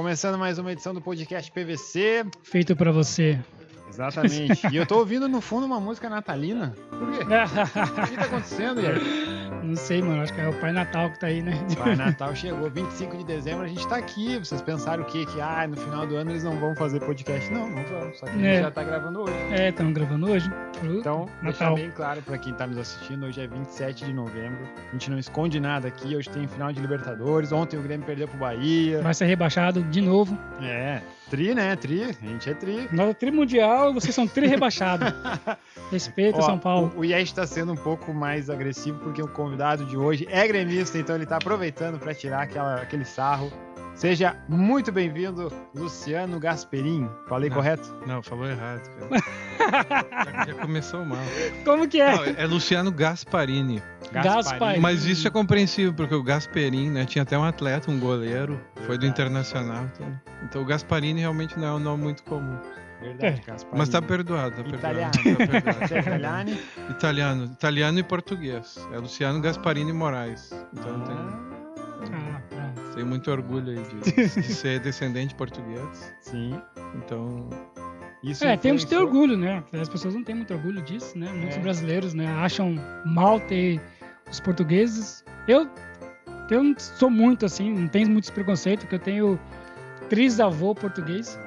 Começando mais uma edição do podcast PVC. Feito pra você. Exatamente. E eu tô ouvindo no fundo uma música natalina. Por quê? O que tá acontecendo, Iago? Não sei, mano. Acho que é o Pai Natal que tá aí, né? Pai Natal chegou, 25 de dezembro, a gente tá aqui. Vocês pensaram o quê? Que no final do ano eles não vão fazer podcast? Não vamos. Só que a gente já tá gravando hoje. Estamos gravando hoje. Então, Natal. deixar bem claro pra quem tá nos assistindo, hoje é 27 de novembro. A gente não esconde nada aqui. Hoje tem final de Libertadores. Ontem o Grêmio perdeu pro Bahia. Vai ser rebaixado de novo. Tri, né? Tri. A gente é tri. Nós é tri mundial, vocês são tri rebaixado. Respeita, São Paulo. O Yesh tá sendo um pouco mais agressivo porque o convidado de hoje é gremista, então ele tá aproveitando para tirar aquele sarro. Seja muito bem-vindo, Luciano Gasperin. Falei correto? Não, falou errado, cara. Já começou mal. Como que é? Não, é Luciano Gasparini. Gasparini. Mas isso é compreensível, porque o Gasperin, né, tinha até um atleta, um goleiro, foi do Internacional. Então o Gasparini realmente não é um nome muito comum. Verdade, Gasparini. Mas tá perdoado, Italiano. Tá Italiano? Italiano e português. É Luciano Gasparini Moraes. Então tenho muito orgulho aí de ser descendente português. Sim. Então... Isso temos que ter orgulho, né? As pessoas não têm muito orgulho disso, né? Muitos brasileiros, né, acham mal ter os portugueses. Eu não sou muito assim, não tenho muitos preconceitos, porque eu tenho trisavô português,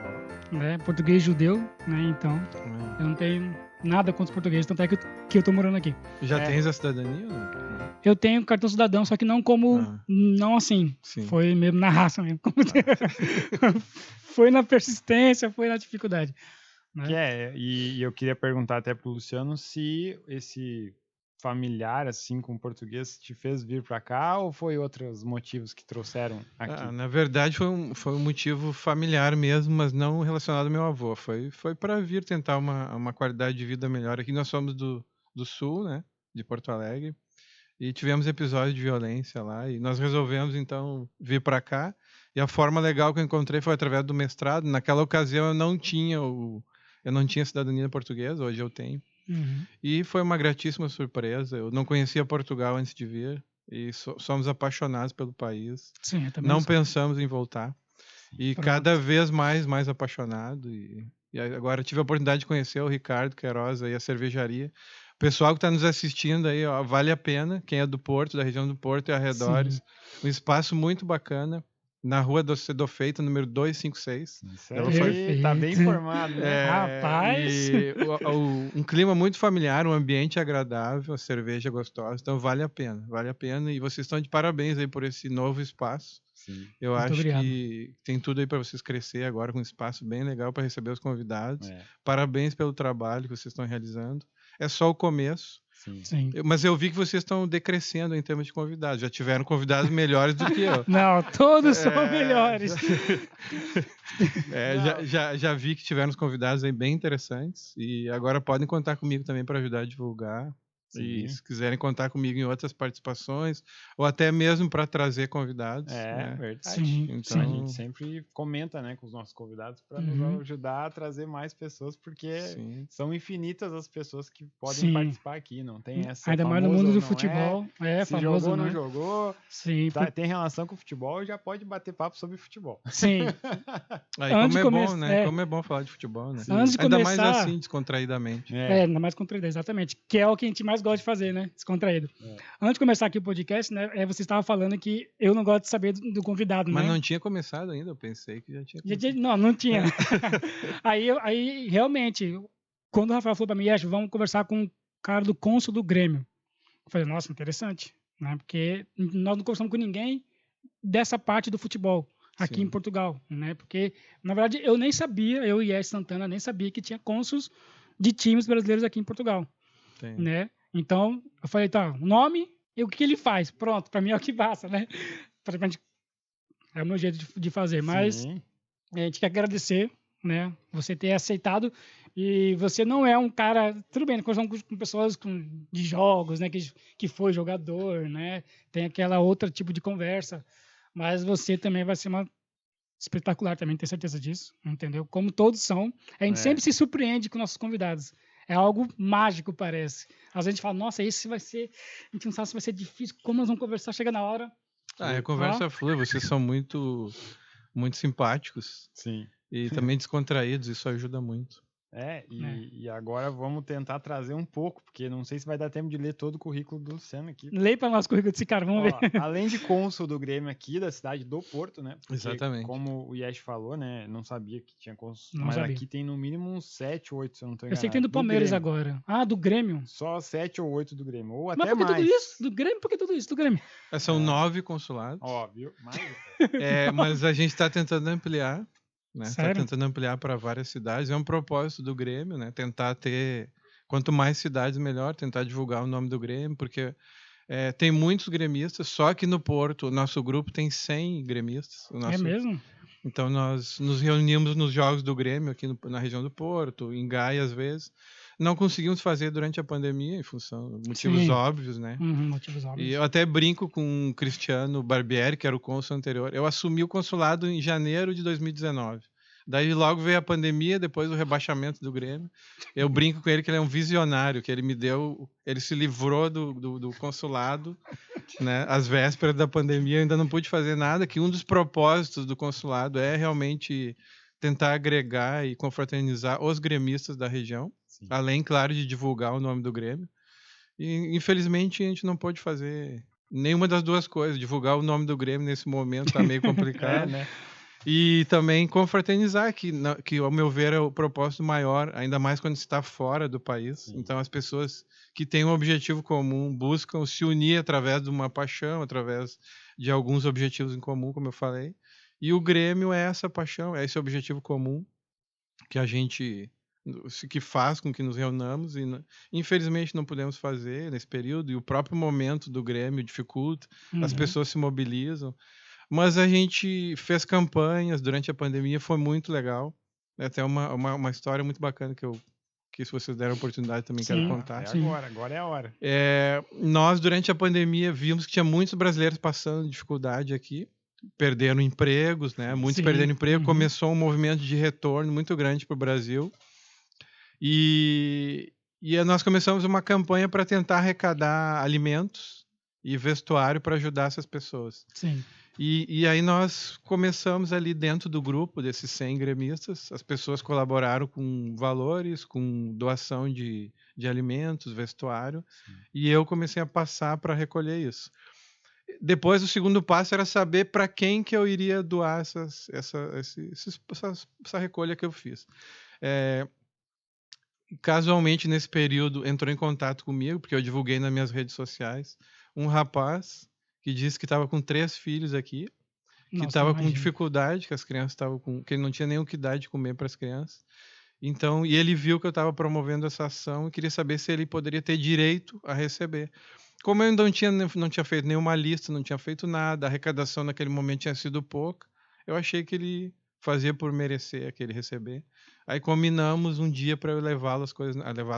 né? Português judeu, né? Então, eu não tenho nada contra os portugueses, tanto é que eu tô morando aqui. Já tens a cidadania? Eu tenho cartão cidadão, só que não como... Não assim. Sim. Foi mesmo na raça mesmo. Foi na persistência, foi na dificuldade. Né? E eu queria perguntar até pro Luciano se esse familiar, assim, com português, te fez vir para cá ou foi outros motivos que trouxeram aqui? Na verdade, foi um motivo familiar mesmo, mas não relacionado ao meu avô. Foi para vir tentar uma qualidade de vida melhor. Aqui nós somos do Sul, né, de Porto Alegre, e tivemos episódios de violência lá, e nós resolvemos, então, vir para cá. E a forma legal que eu encontrei foi através do mestrado. Naquela ocasião, eu não tinha cidadania portuguesa, hoje eu tenho. Uhum. E foi uma gratíssima surpresa. Eu não conhecia Portugal antes de vir e somos apaixonados pelo país. Sim, eu também não sou. Pensamos em voltar. E cada vez mais apaixonado. E agora tive a oportunidade de conhecer o Ricardo Queiroz e a cervejaria. O pessoal que está nos assistindo aí, vale a pena. Quem é do Porto, da região do Porto e arredores. Um espaço muito bacana. Na rua do Cedofeito, número 256. Isso aí, tá bem informado, né? Rapaz! E um clima muito familiar, um ambiente agradável, a cerveja gostosa. Então vale a pena. E vocês estão de parabéns aí por esse novo espaço. Sim. Eu Muito acho obrigado. que tem tudo aí para vocês crescer agora com um espaço bem legal para receber os convidados. É. Parabéns pelo trabalho que vocês estão realizando. É só o começo. Sim. Mas eu vi que vocês estão decrescendo em termos de convidados. Já tiveram convidados melhores do que eu. Não, todos são melhores. Já vi que tiveram uns convidados aí bem interessantes. E agora podem contar comigo também para ajudar a divulgar. Sim. E se quiserem contar comigo em outras participações, ou até mesmo para trazer convidados. Verdade. Sim, então a gente sempre comenta, né, com os nossos convidados para nos ajudar a trazer mais pessoas, porque são infinitas as pessoas que podem participar aqui, não tem essa. Ainda mais no mundo do futebol. Se famoso, jogou, né? não jogou. Sim. Tem relação com o futebol, já pode bater papo sobre futebol. Sim. Aí, bom, né? Como é bom falar de futebol, né? Antes de Ainda começar, mais assim, descontraídamente. Ainda mais descontraído, exatamente. Que é o que a gente mais gosta de fazer, né? Descontraído. Antes de começar aqui o podcast, né? Você estava falando que eu não gosto de saber do convidado, Mas né? não tinha começado ainda, eu pensei que já tinha começado. Não tinha. aí, realmente, quando o Rafael falou para mim, vamos conversar com o cara do cônsul do Grêmio. Eu falei, nossa, interessante, né? Porque nós não conversamos com ninguém dessa parte do futebol aqui em Portugal, né? Porque, na verdade, eu nem sabia, eu e Yesh Santana nem sabia que tinha cônsuls de times brasileiros aqui em Portugal, né? Então, eu falei, o nome e o que ele faz. Pronto, para mim é o que basta, né? É o meu jeito de fazer, mas a gente quer agradecer, né? Você ter aceitado, e você não é um cara, tudo bem, conversamos com pessoas de jogos, né? Que foi jogador, né? Tem aquela outra tipo de conversa, mas você também vai ser uma espetacular também, tenho certeza disso, entendeu? Como todos são, a gente sempre se surpreende com nossos convidados. É algo mágico, parece. Às vezes a gente fala, nossa, esse vai ser... A gente não sabe se vai ser difícil, como nós vamos conversar, chega na hora... A conversa flui, vocês são muito muito simpáticos Sim. e também descontraídos, isso ajuda muito. E agora vamos tentar trazer um pouco, porque não sei se vai dar tempo de ler todo o currículo do Luciano aqui. Leia para nós o currículo desse cara, vamos Ó, ver. além de cônsul do Grêmio aqui, da cidade do Porto, né? Porque, Exatamente. como o Yesh falou, né? Não sabia que tinha cônsul, Não mas sabia. aqui tem no mínimo uns 7 ou 8, se eu não tô Eu enganado. sei que tem do Palmeiras Grêmio. agora. Ah, do Grêmio. Só 7 ou 8 do Grêmio, ou Mas até por que mais. tudo isso? Do Grêmio? Por que tudo isso do Grêmio? São 9 consulados. Ó, viu? Mais. Mas a gente está tentando ampliar, né? Está Sério? tentando ampliar para várias cidades. É um propósito do Grêmio, né? Tentar ter quanto mais cidades melhor, tentar divulgar o nome do Grêmio, porque tem muitos gremistas. Só que no Porto, o nosso grupo tem 100 gremistas. É mesmo? Então nós nos reunimos nos jogos do Grêmio aqui na região do Porto, em Gaia às vezes. Não conseguimos fazer durante a pandemia, em função de motivos Sim. óbvios, né? Motivos óbvios. E eu até brinco com o Cristiano Barbieri, que era o cônsul anterior. Eu assumi o consulado em janeiro de 2019. Daí logo veio a pandemia, depois o rebaixamento do Grêmio. Eu brinco com ele que ele é um visionário, que ele se livrou do consulado, né? Às vésperas da pandemia, eu ainda não pude fazer nada, que um dos propósitos do consulado é realmente tentar agregar e confraternizar os gremistas da região, Sim. além, claro, de divulgar o nome do Grêmio. E, infelizmente, a gente não pôde fazer nenhuma das duas coisas. Divulgar o nome do Grêmio nesse momento tá meio complicado. né? E também confraternizar, que, ao meu ver, é o propósito maior, ainda mais quando se está fora do país. Sim. Então, as pessoas que têm um objetivo comum buscam se unir através de uma paixão, através de alguns objetivos em comum, como eu falei. E o Grêmio é essa paixão, é esse objetivo comum que a gente que faz com que nos reunamos e infelizmente não podemos fazer nesse período e o próprio momento do Grêmio dificulta, as pessoas se mobilizam, mas a gente fez campanhas durante a pandemia, foi muito legal, é até uma história muito bacana que se vocês deram a oportunidade também quero contar. Agora é a hora. Nós durante a pandemia vimos que tinha muitos brasileiros passando dificuldade aqui, perderam empregos, né? Muitos perderam emprego, começou um movimento de retorno muito grande para o Brasil. E nós começamos uma campanha para tentar arrecadar alimentos e vestuário para ajudar essas pessoas. Sim. E aí nós começamos ali dentro do grupo desses 100 gremistas, as pessoas colaboraram com valores, com doação de alimentos, vestuário, e eu comecei a passar para recolher isso. Depois, o segundo passo era saber para quem que eu iria doar essa recolha que eu fiz. Casualmente, nesse período, entrou em contato comigo, porque eu divulguei nas minhas redes sociais, um rapaz que disse que estava com 3 filhos aqui, que estava com dificuldade, que as crianças estavam que ele não tinha nem o que dar de comer para as crianças. Então, e ele viu que eu estava promovendo essa ação e queria saber se ele poderia ter direito a receber. Como eu não tinha feito nenhuma lista, não tinha feito nada, a arrecadação naquele momento tinha sido pouca, eu achei que ele fazia por merecer aquele receber. Aí combinamos um dia para eu levar as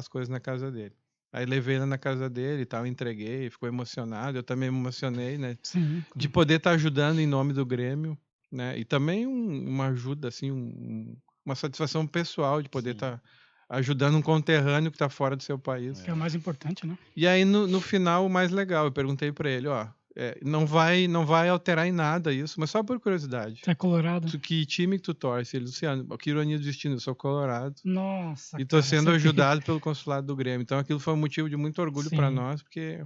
coisas na casa dele. Aí levei ele na casa dele e tal, entreguei, ficou emocionado, eu também me emocionei, né? Sim. De poder estar ajudando em nome do Grêmio, né? E também uma ajuda, assim, uma satisfação pessoal de poder estar ajudando um conterrâneo que está fora do seu país. Que é o mais importante, né? E aí, no final, o mais legal, eu perguntei para ele, não vai alterar em nada isso, mas só por curiosidade. Você é colorado? Que time que tu torce? Ele, Luciano, que ironia do destino, eu sou colorado. Nossa, e tô sendo ajudado pelo consulado do Grêmio. Então, aquilo foi um motivo de muito orgulho para nós, porque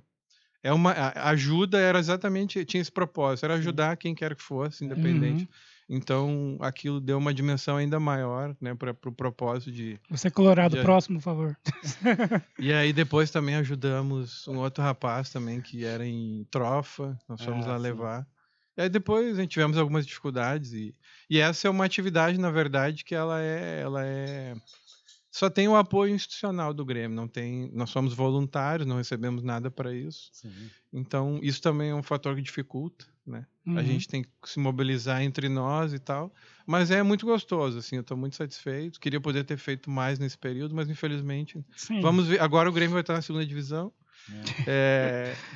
a ajuda era exatamente, tinha esse propósito, era ajudar quem quer que fosse, independente. Então, aquilo deu uma dimensão ainda maior, né, para o propósito de... Você é colorado, próximo, por favor. E aí, depois também ajudamos um outro rapaz também, que era em Trofa, nós fomos lá levar. E aí, depois, a gente tivemos algumas dificuldades. E essa é uma atividade, na verdade, que ela é... Só tem o apoio institucional do Grêmio, nós somos voluntários, não recebemos nada para isso. Então, isso também é um fator que dificulta, né? A gente tem que se mobilizar entre nós e tal, mas é muito gostoso, assim, eu estou muito satisfeito. Queria poder ter feito mais nesse período, mas infelizmente... Vamos ver, agora o Grêmio vai estar na 2ª divisão,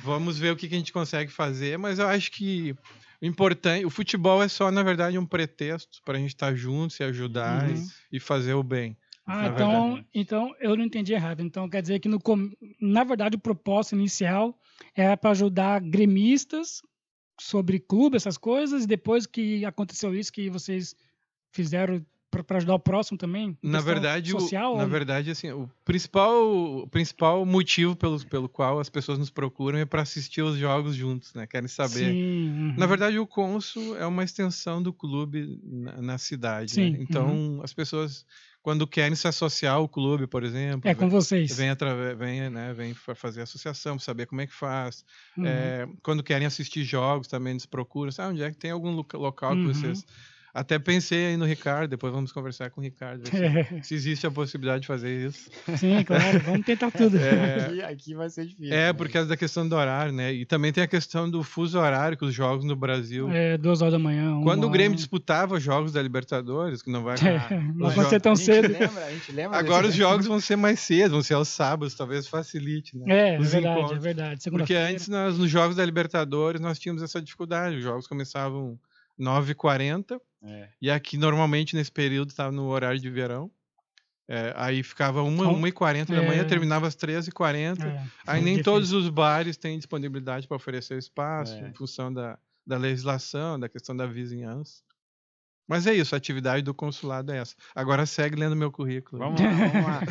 vamos ver o que a gente consegue fazer, mas eu acho que o importante, o futebol é só, na verdade, um pretexto para a gente estar junto, se ajudar e fazer o bem. Então eu não entendi errado. Então quer dizer que, na verdade, o propósito inicial era para ajudar gremistas sobre clube, essas coisas, e depois que aconteceu isso, que vocês fizeram para ajudar o próximo também? Na Questão verdade, social? na verdade, assim, o principal motivo pelo qual as pessoas nos procuram é para assistir os jogos juntos, né? Querem saber. Sim. Na verdade, o Consul é uma extensão do clube na cidade, né? Sim. Então, as pessoas, quando querem se associar ao clube, por exemplo, É com vocês. vem para fazer associação, para saber como é que faz. Uhum. Quando querem assistir jogos, também nos procuram. Sabe onde é que tem algum local que Uhum. vocês... Até pensei aí no Ricardo, depois vamos conversar com o Ricardo, ver se existe a possibilidade de fazer isso. Sim, claro, vamos tentar tudo. Aqui vai ser difícil. Por causa da questão do horário, né? E também tem a questão do fuso horário, que os jogos no Brasil... 2 horas da manhã, Quando o Grêmio 1 hora. disputava os jogos da Libertadores, que não vai... Não vai ser tão cedo. A gente lembra Agora os desse- jogos vão ser mais cedo, vão ser aos sábados, talvez facilite, né? É Os verdade, encontros. é verdade. Porque Segunda-feira. antes, nos jogos da Libertadores, nós tínhamos essa dificuldade. Os jogos começavam 9h40, e aqui, normalmente, nesse período, estava no horário de verão. Aí ficava 1h40 da manhã, terminava às 13h40. Aí nem todos os bares têm disponibilidade para oferecer espaço, em função da legislação, da questão da vizinhança. Mas é isso, a atividade do consulado é essa. Agora segue lendo meu currículo. Vamos lá.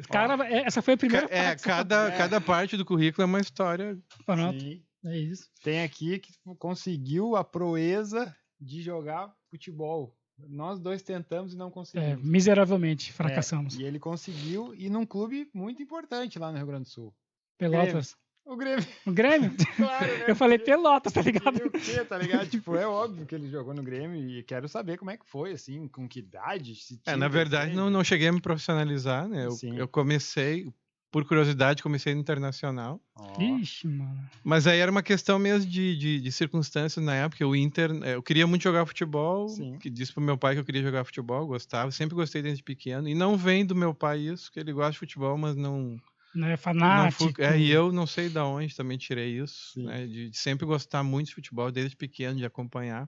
Cara, essa foi a primeira parte. Cada parte do currículo é uma história. Pronto, Sim. é isso. Tem aqui que conseguiu a proeza de jogar futebol. Nós dois tentamos e não conseguimos. Miseravelmente, fracassamos. E ele conseguiu ir num clube muito importante lá no Rio Grande do Sul. Pelotas. O Grêmio. O Grêmio? Claro, né? Eu falei Pelotas, tá ligado? E o quê, tá ligado? Tipo, é óbvio que ele jogou no Grêmio e quero saber como é que foi, assim, com que idade. Se tinha Na verdade, desejo. não cheguei a me profissionalizar, né? Sim. Eu comecei, por curiosidade, comecei no Internacional. Ixi, mano. Mas aí era uma questão mesmo de circunstâncias na época. O Inter, eu queria muito jogar futebol. Sim. Que disse pro meu pai que eu queria jogar futebol, gostava. Sempre gostei desde pequeno. E não vem do meu pai isso, que ele gosta de futebol, mas não... Não é fanático. E eu não sei de onde também tirei isso, Sim. né? De sempre gostar muito de futebol, desde pequeno, de acompanhar.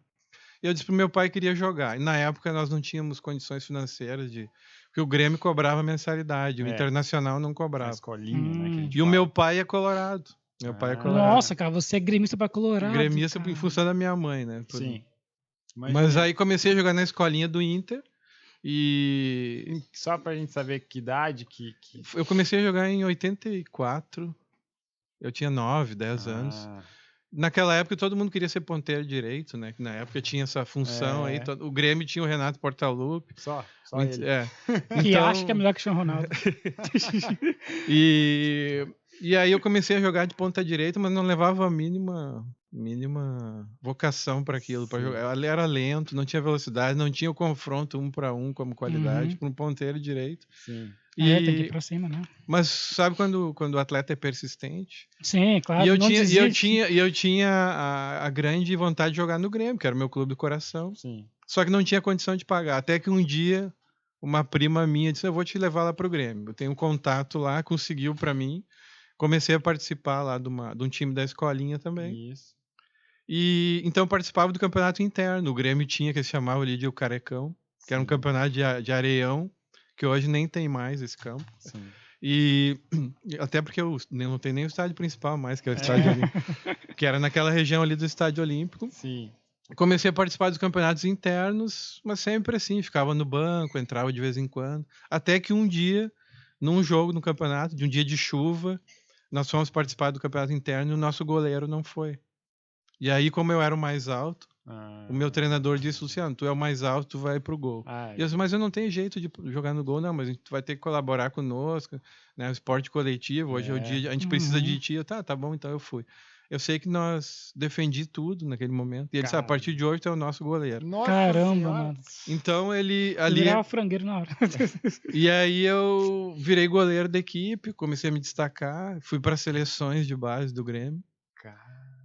E eu disse pro meu pai que queria jogar. E na época nós não tínhamos condições financeiras porque o Grêmio cobrava mensalidade, o Internacional não Na cobrava. escolinha, né? Que a gente E o fala. meu pai é colorado. Meu pai é colorado. Nossa, cara, você é gremista pra Colorado. Gremista cara. em função da minha mãe, né? Sim. Mas aí comecei a jogar na escolinha do Inter. E Só pra gente saber que idade que... eu comecei a jogar em 84. Eu tinha 9, 10 anos. Naquela época todo mundo queria ser ponteiro direito, né? Na época tinha essa função aí. O Grêmio tinha o Renato Portaluppi. Só ele. Que Então, acha que é melhor que o Cristiano Ronaldo. E aí eu comecei a jogar de ponta direita, mas não levava a mínima vocação para aquilo, para jogar. Ele era lento, não tinha velocidade, não tinha o confronto 1 para 1 como qualidade para um ponteiro direito. Sim. Tem que ir pra cima, né? Mas sabe quando o atleta é persistente? Sim, claro. E eu não tinha a grande vontade de jogar no Grêmio, que era o meu clube do coração. Sim. Só que não tinha condição de pagar. Até que um dia uma prima minha disse: eu vou te levar lá pro Grêmio. Eu tenho um contato lá, conseguiu para mim. Comecei a participar lá de um time da escolinha também. Isso. E então eu participava do campeonato interno. O Grêmio tinha, que se chamava ali de O Carecão, que era um campeonato de areião, que hoje nem tem mais esse campo. Sim. E até porque eu não tem nem o estádio principal mais, que é o estádio olímpico, que era naquela região ali do estádio olímpico. Sim. Comecei a participar dos campeonatos internos, mas sempre assim, ficava no banco, entrava de vez em quando. Até que um dia, num jogo no campeonato, de um dia de chuva, nós fomos participar do campeonato interno e o nosso goleiro não foi. E aí, como eu era o mais alto, o meu treinador disse: Luciano, tu é o mais alto, tu vai pro gol. E eu disse: mas eu não tenho jeito de jogar no gol, não, mas tu vai ter que colaborar conosco, né? O esporte coletivo, hoje é o dia, a gente precisa de ti. Tá bom, então eu fui. Eu sei que nós defendi tudo naquele momento. E ele disse: a partir de hoje tu é o nosso goleiro. Nossa Caramba, senhora. mano. Então ele ali. Virava frangueiro na hora. E aí eu virei goleiro da equipe, comecei a me destacar, fui para seleções de base do Grêmio.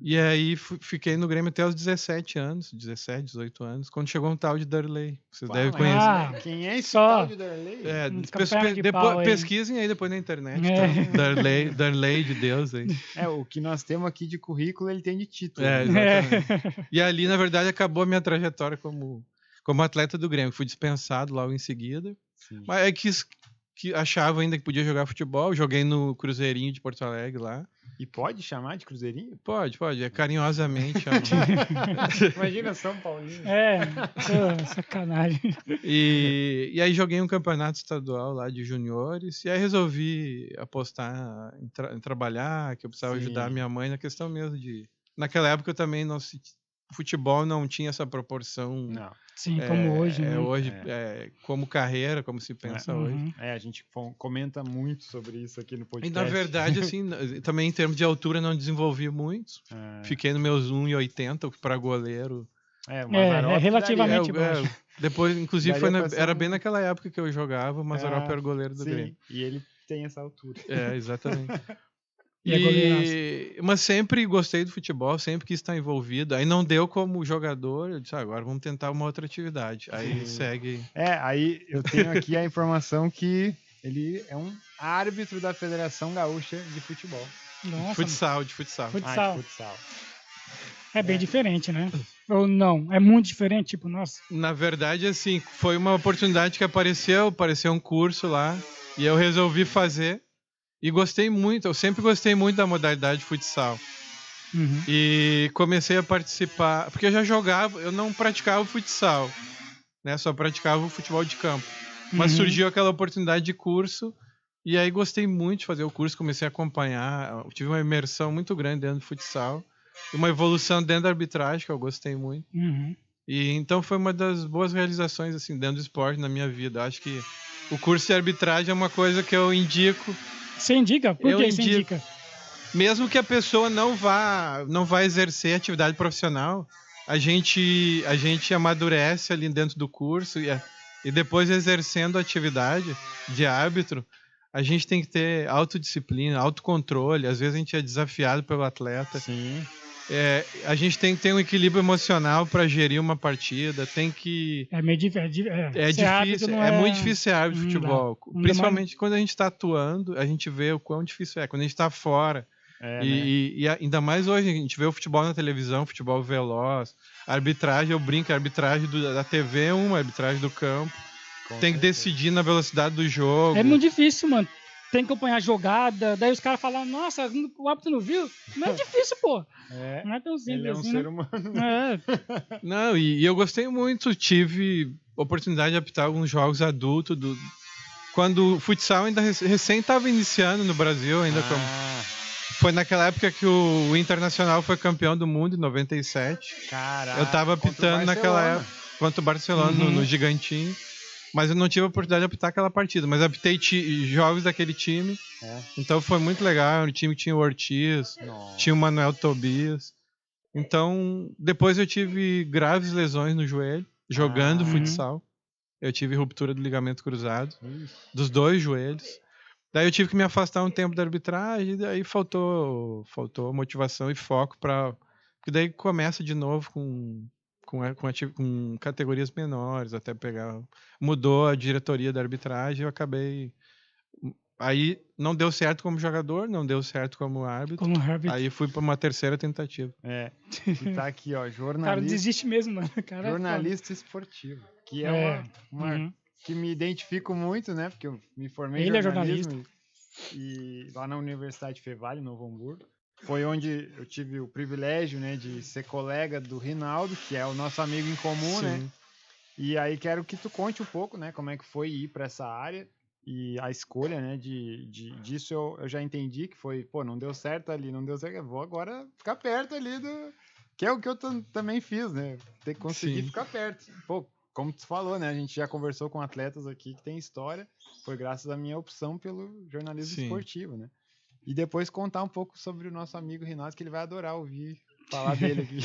E aí fiquei no Grêmio até os 17 anos, 17, 18 anos, quando chegou um tal de Darley. Vocês devem conhecer. Quem é esse Só. tal de Darley? Pesquisem aí depois na internet. Tá? Darley de Deus aí. O que nós temos aqui de currículo, ele tem de título. Exatamente. E ali, na verdade, acabou a minha trajetória como atleta do Grêmio. Fui dispensado logo em seguida. Sim. Mas que achava ainda que podia jogar futebol. Joguei no Cruzeirinho de Porto Alegre lá. E pode chamar de Cruzeirinho? Pode, é carinhosamente. Imagina São Paulinho. Sacanagem. E aí joguei um campeonato estadual lá de juniores, e aí resolvi apostar em trabalhar, que eu precisava ajudar a minha mãe na questão mesmo de... Naquela época eu também futebol não tinha essa proporção. Não. Sim, como hoje, né? Hoje, como carreira, como se pensa hoje. A gente comenta muito sobre isso aqui no podcast. E na verdade, assim, também em termos de altura não desenvolvi muito. Fiquei nos meus 1,80, o que para goleiro... relativamente baixo. Depois, inclusive, era bem naquela época que eu jogava, o Mazzaropi era o goleiro do Grêmio. E ele tem essa altura. Exatamente. E mas sempre gostei do futebol, sempre quis estar envolvido. Aí não deu como jogador, eu disse, agora vamos tentar uma outra atividade. Aí segue. Aí eu tenho aqui a informação que ele é um árbitro da Federação Gaúcha de Futebol. Nossa. De futsal. De futsal. É bem diferente, né? Ou não? É muito diferente, tipo, nossa. Na verdade, assim, foi uma oportunidade que apareceu um curso lá, e eu resolvi fazer. E gostei muito, eu sempre gostei muito da modalidade de futsal. Uhum. E comecei a participar, porque eu já jogava, eu não praticava o futsal, né? Só praticava o futebol de campo. Mas surgiu aquela oportunidade de curso, e aí gostei muito de fazer o curso, comecei a acompanhar, tive uma imersão muito grande dentro do futsal, uma evolução dentro da arbitragem, que eu gostei muito. Uhum. E então foi uma das boas realizações assim, dentro do esporte na minha vida. Acho que o curso de arbitragem é uma coisa que eu indico. Você indica? Por que você indica? Mesmo que a pessoa não vá exercer atividade profissional, a gente amadurece ali dentro do curso e depois exercendo a atividade de árbitro, a gente tem que ter autodisciplina, autocontrole. Às vezes a gente é desafiado pelo atleta. Sim. A gente tem que ter um equilíbrio emocional para gerir uma partida. Tem que... É meio difícil. Difícil. É muito difícil ser árbitro de futebol. Principalmente quando a gente está atuando, a gente vê o quão difícil é. Quando a gente está fora. E ainda mais hoje, a gente vê o futebol na televisão, futebol veloz. A arbitragem, eu brinco, a arbitragem da TV é uma, a arbitragem do campo. Tem que decidir na velocidade do jogo. É muito difícil, mano. Tem que acompanhar a jogada, daí os caras falam, nossa, o árbitro não viu? Não é difícil, pô. Não é tão simples. Ele é um ser humano. Não, e eu gostei muito, tive oportunidade de apitar alguns jogos adultos, quando o futsal ainda recém estava iniciando no Brasil, foi naquela época que o Internacional foi campeão do mundo, em 97. Caraca, eu estava apitando naquela época, contra o Barcelona, no Gigantinho. Mas eu não tive a oportunidade de apitar aquela partida. Mas apitei jogos daquele time. Então foi muito legal. O time tinha o Ortiz, tinha o Manuel Tobias. Então, depois eu tive graves lesões no joelho, jogando futsal. Eu tive ruptura do ligamento cruzado, dos 2 joelhos. Daí eu tive que me afastar um tempo da arbitragem. Daí faltou motivação e foco para... Porque daí começa de novo com categorias menores, até pegar... Mudou a diretoria da arbitragem, eu acabei... Aí não deu certo como jogador, não deu certo como árbitro. Aí fui para uma terceira tentativa. E tá aqui, ó, jornalista... Cara, desiste mesmo, mano. Cara, jornalista esportivo, que é uma que me identifico muito, né? Porque eu me formei em jornalismo e lá na Universidade Fevale, Novo Hamburgo. Foi onde eu tive o privilégio, né, de ser colega do Rinaldo, que é o nosso amigo em comum, né? E aí quero que tu conte um pouco, né, como é que foi ir para essa área e a escolha, né, disso eu já entendi que foi, não deu certo ali, não deu certo, eu vou agora ficar perto ali que é o que eu também fiz, né? Ter que conseguir ficar perto. Como tu falou, né, a gente já conversou com atletas aqui que tem história, foi graças à minha opção pelo jornalismo esportivo, né? E depois contar um pouco sobre o nosso amigo Rinaldo, que ele vai adorar ouvir falar dele aqui.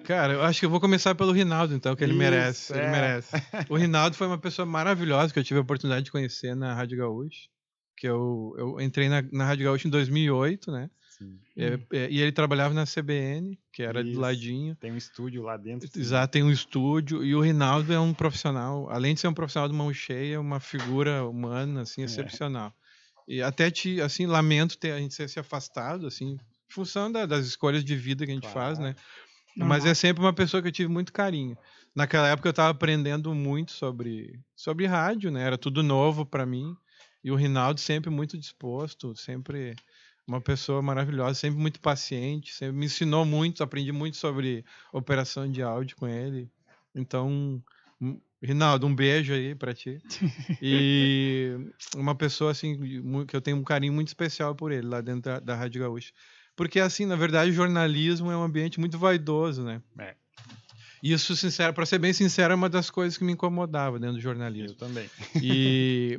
Cara, eu acho que eu vou começar pelo Rinaldo, então, que ele merece. Ele merece. O Rinaldo foi uma pessoa maravilhosa que eu tive a oportunidade de conhecer na Rádio Gaúcha. Que eu entrei na Rádio Gaúcha em 2008, né? E ele trabalhava na CBN, que era do ladinho. Tem um estúdio lá dentro. Exato, tem um estúdio. E o Rinaldo é um profissional, além de ser um profissional de mão cheia, uma figura humana, assim, excepcional. E até assim, lamento a gente ter se afastado, assim, em função das escolhas de vida que a gente faz, né? Mas é sempre uma pessoa que eu tive muito carinho. Naquela época eu estava aprendendo muito sobre rádio, né? Era tudo novo para mim. E o Rinaldo sempre muito disposto, sempre Uma pessoa maravilhosa, sempre muito paciente, sempre me ensinou muito, aprendi muito sobre operação de áudio com ele. Então, Rinaldo, um beijo aí pra ti. E uma pessoa, assim, que eu tenho um carinho muito especial por ele, lá dentro da Rádio Gaúcha. Porque, assim, na verdade, o jornalismo é um ambiente muito vaidoso, né? Isso, para ser bem sincero, é uma das coisas que me incomodava dentro do jornalismo. Eu também.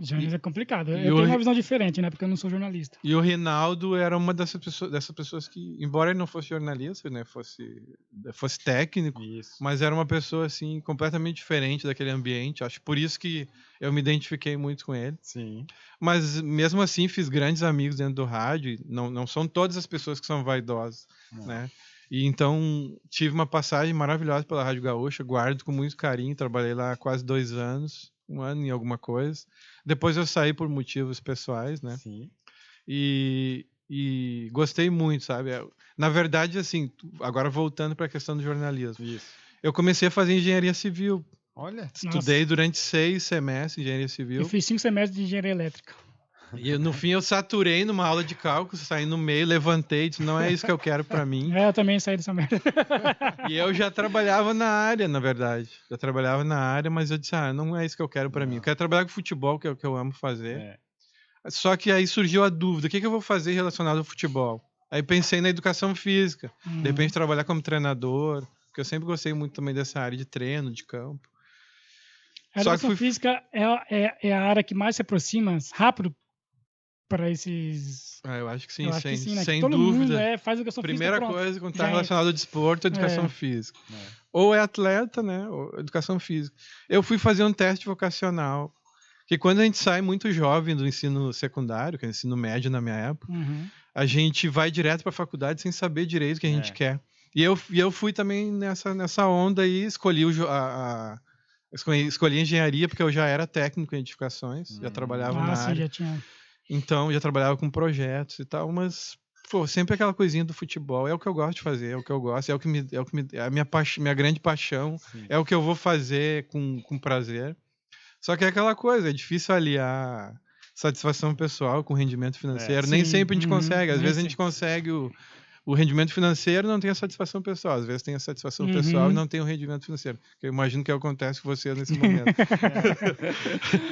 Jornalismo é complicado. Eu tenho uma visão diferente, né? Porque eu não sou jornalista. E o Rinaldo era uma dessas pessoas que, embora ele não fosse jornalista, né? Fosse técnico, mas era uma pessoa, assim, completamente diferente daquele ambiente. Acho por isso que eu me identifiquei muito com ele. Sim. Mas, mesmo assim, fiz grandes amigos dentro do rádio. Não são todas as pessoas que são vaidosas, né? E então tive uma passagem maravilhosa pela Rádio Gaúcha, guardo com muito carinho, trabalhei lá há quase 2 anos, 1 ano e alguma coisa. Depois eu saí por motivos pessoais, né? Sim. E gostei muito, sabe? Na verdade, assim, agora voltando para a questão do jornalismo. Isso. Eu comecei a fazer engenharia civil. Olha. Estudei durante 6 semestres engenharia civil. Eu fiz 5 semestres de engenharia elétrica. E no fim eu saturei numa aula de cálculo, saí no meio, levantei e disse, não é isso que eu quero pra mim. Eu também saí dessa merda. E eu já trabalhava na área, na verdade. Já trabalhava na área, mas eu disse, não é isso que eu quero pra mim. Eu quero trabalhar com futebol, que é o que eu amo fazer. Só que aí surgiu a dúvida, o que eu vou fazer relacionado ao futebol? Aí pensei na educação física. De repente trabalhar como treinador, porque eu sempre gostei muito também dessa área de treino, de campo. A educação física é a área que mais se aproxima rápido para esses... eu acho que sim, né? sem todo dúvida. Mundo faz educação Primeira física, coisa, quando está relacionado ao desporto, é educação física. Ou é atleta, né? Ou educação física. Eu fui fazer um teste vocacional, que quando a gente sai muito jovem do ensino secundário, que é o ensino médio na minha época, a gente vai direto para a faculdade sem saber direito o que a gente quer. E eu fui também nessa onda aí, escolhi engenharia, porque eu já era técnico em edificações, já trabalhava na área. Já tinha... Então, já trabalhava com projetos e tal, mas sempre aquela coisinha do futebol. É o que eu gosto de fazer, é o que eu gosto, é a minha grande paixão, é o que eu vou fazer com prazer. Só que é aquela coisa, é difícil aliar satisfação pessoal com rendimento financeiro. Nem sempre a gente consegue. Às vezes a gente consegue o rendimento financeiro, não tem a satisfação pessoal. Às vezes tem a satisfação pessoal e não tem o rendimento financeiro. Eu imagino que acontece com você nesse momento.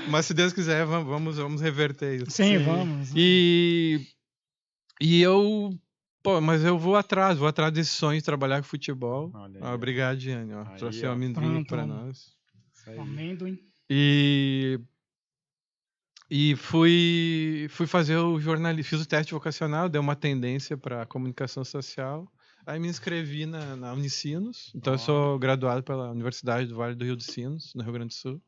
Mas se Deus quiser, vamos reverter isso. Sim, vamos. E eu... mas eu vou atrás desses sonhos de trabalhar com futebol. Obrigado, Giane. Trouxe o amendoim para nós. Amendoim. E fui fazer o jornalismo, fiz o teste vocacional, dei uma tendência para comunicação social. Aí me inscrevi na Unicinos. Então eu sou graduado pela Universidade do Vale do Rio dos Sinos, no Rio Grande do Sul.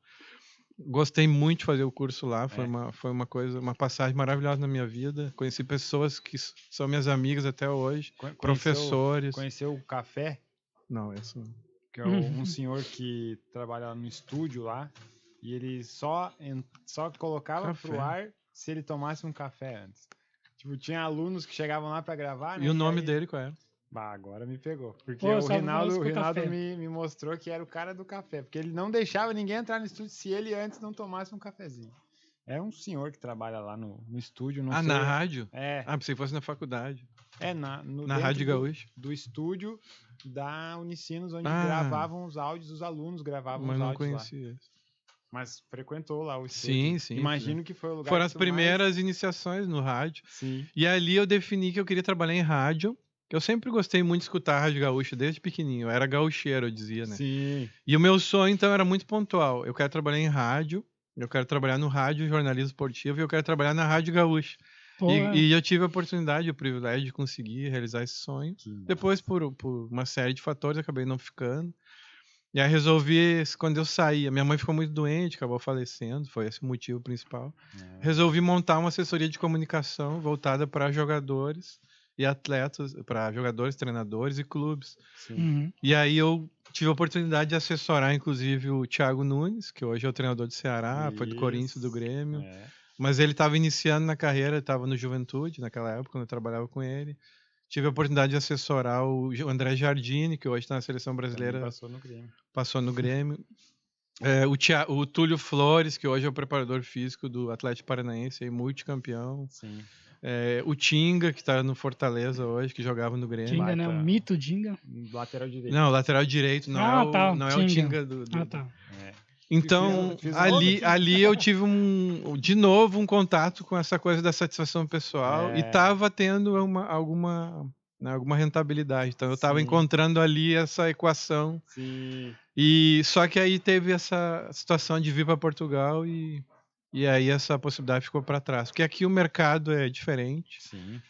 Gostei muito de fazer o curso lá, foi uma passagem maravilhosa na minha vida. Conheci pessoas que são minhas amigas até hoje, professores. Conheceu o Café? Não, esse não. Que é um senhor que trabalha no estúdio lá. E ele só colocava pro ar se ele tomasse um café antes. Tipo, tinha alunos que chegavam lá pra gravar, né? E o nome dele qual era? Agora me pegou. Porque o Rinaldo me mostrou que era o cara do café. Porque ele não deixava ninguém entrar no estúdio se ele antes não tomasse um cafezinho. É um senhor que trabalha lá no estúdio. Não sei. Na rádio? É. Pensei que fosse na faculdade. Na Rádio Gaúcha. Do estúdio da Unicinos, onde gravavam os áudios, os alunos gravavam os áudios lá. Mas não conhecia isso. Mas frequentou lá o estúdio. Sim. Imagino que foi o lugar. Foram as primeiras iniciações no rádio. Sim. E ali eu defini que eu queria trabalhar em rádio. Eu sempre gostei muito de escutar a Rádio Gaúcha, desde pequenininho. Eu era gaúcheiro, eu dizia, né? Sim. E o meu sonho, então, era muito pontual. Eu quero trabalhar em rádio, eu quero trabalhar no rádio jornalismo esportivo e eu quero trabalhar na Rádio Gaúcha. E eu tive a oportunidade, o privilégio de conseguir realizar esse sonho. Depois, por uma série de fatores, acabei não ficando. E aí resolvi, quando eu saí, a minha mãe ficou muito doente, acabou falecendo, foi esse o motivo principal. Resolvi montar uma assessoria de comunicação voltada para jogadores e atletas, para jogadores, treinadores e clubes. E aí eu tive a oportunidade de assessorar, inclusive, o Thiago Nunes, que hoje é o treinador do Ceará, foi do Corinthians, do Grêmio. Mas ele estava iniciando na carreira, estava no Juventude, naquela época, quando eu trabalhava com ele. Tive a oportunidade de assessorar o André Jardine, que hoje está na seleção brasileira. Passou no Grêmio. O Túlio Flores, que hoje é o preparador físico do Atlético Paranaense, multicampeão. Sim. O Tinga, que tá no Fortaleza hoje, que jogava no Grêmio. Tinga, né? O mito Tinga. Lateral direito. Não, lateral direito, não é o Tinga do... tá. Então, ali eu tive de novo um contato com essa coisa da satisfação pessoal e tava tendo alguma rentabilidade. Então eu estava encontrando ali essa equação. Sim. E só que aí teve essa situação de vir para Portugal e aí essa possibilidade ficou para trás. Porque aqui o mercado é diferente. Sim.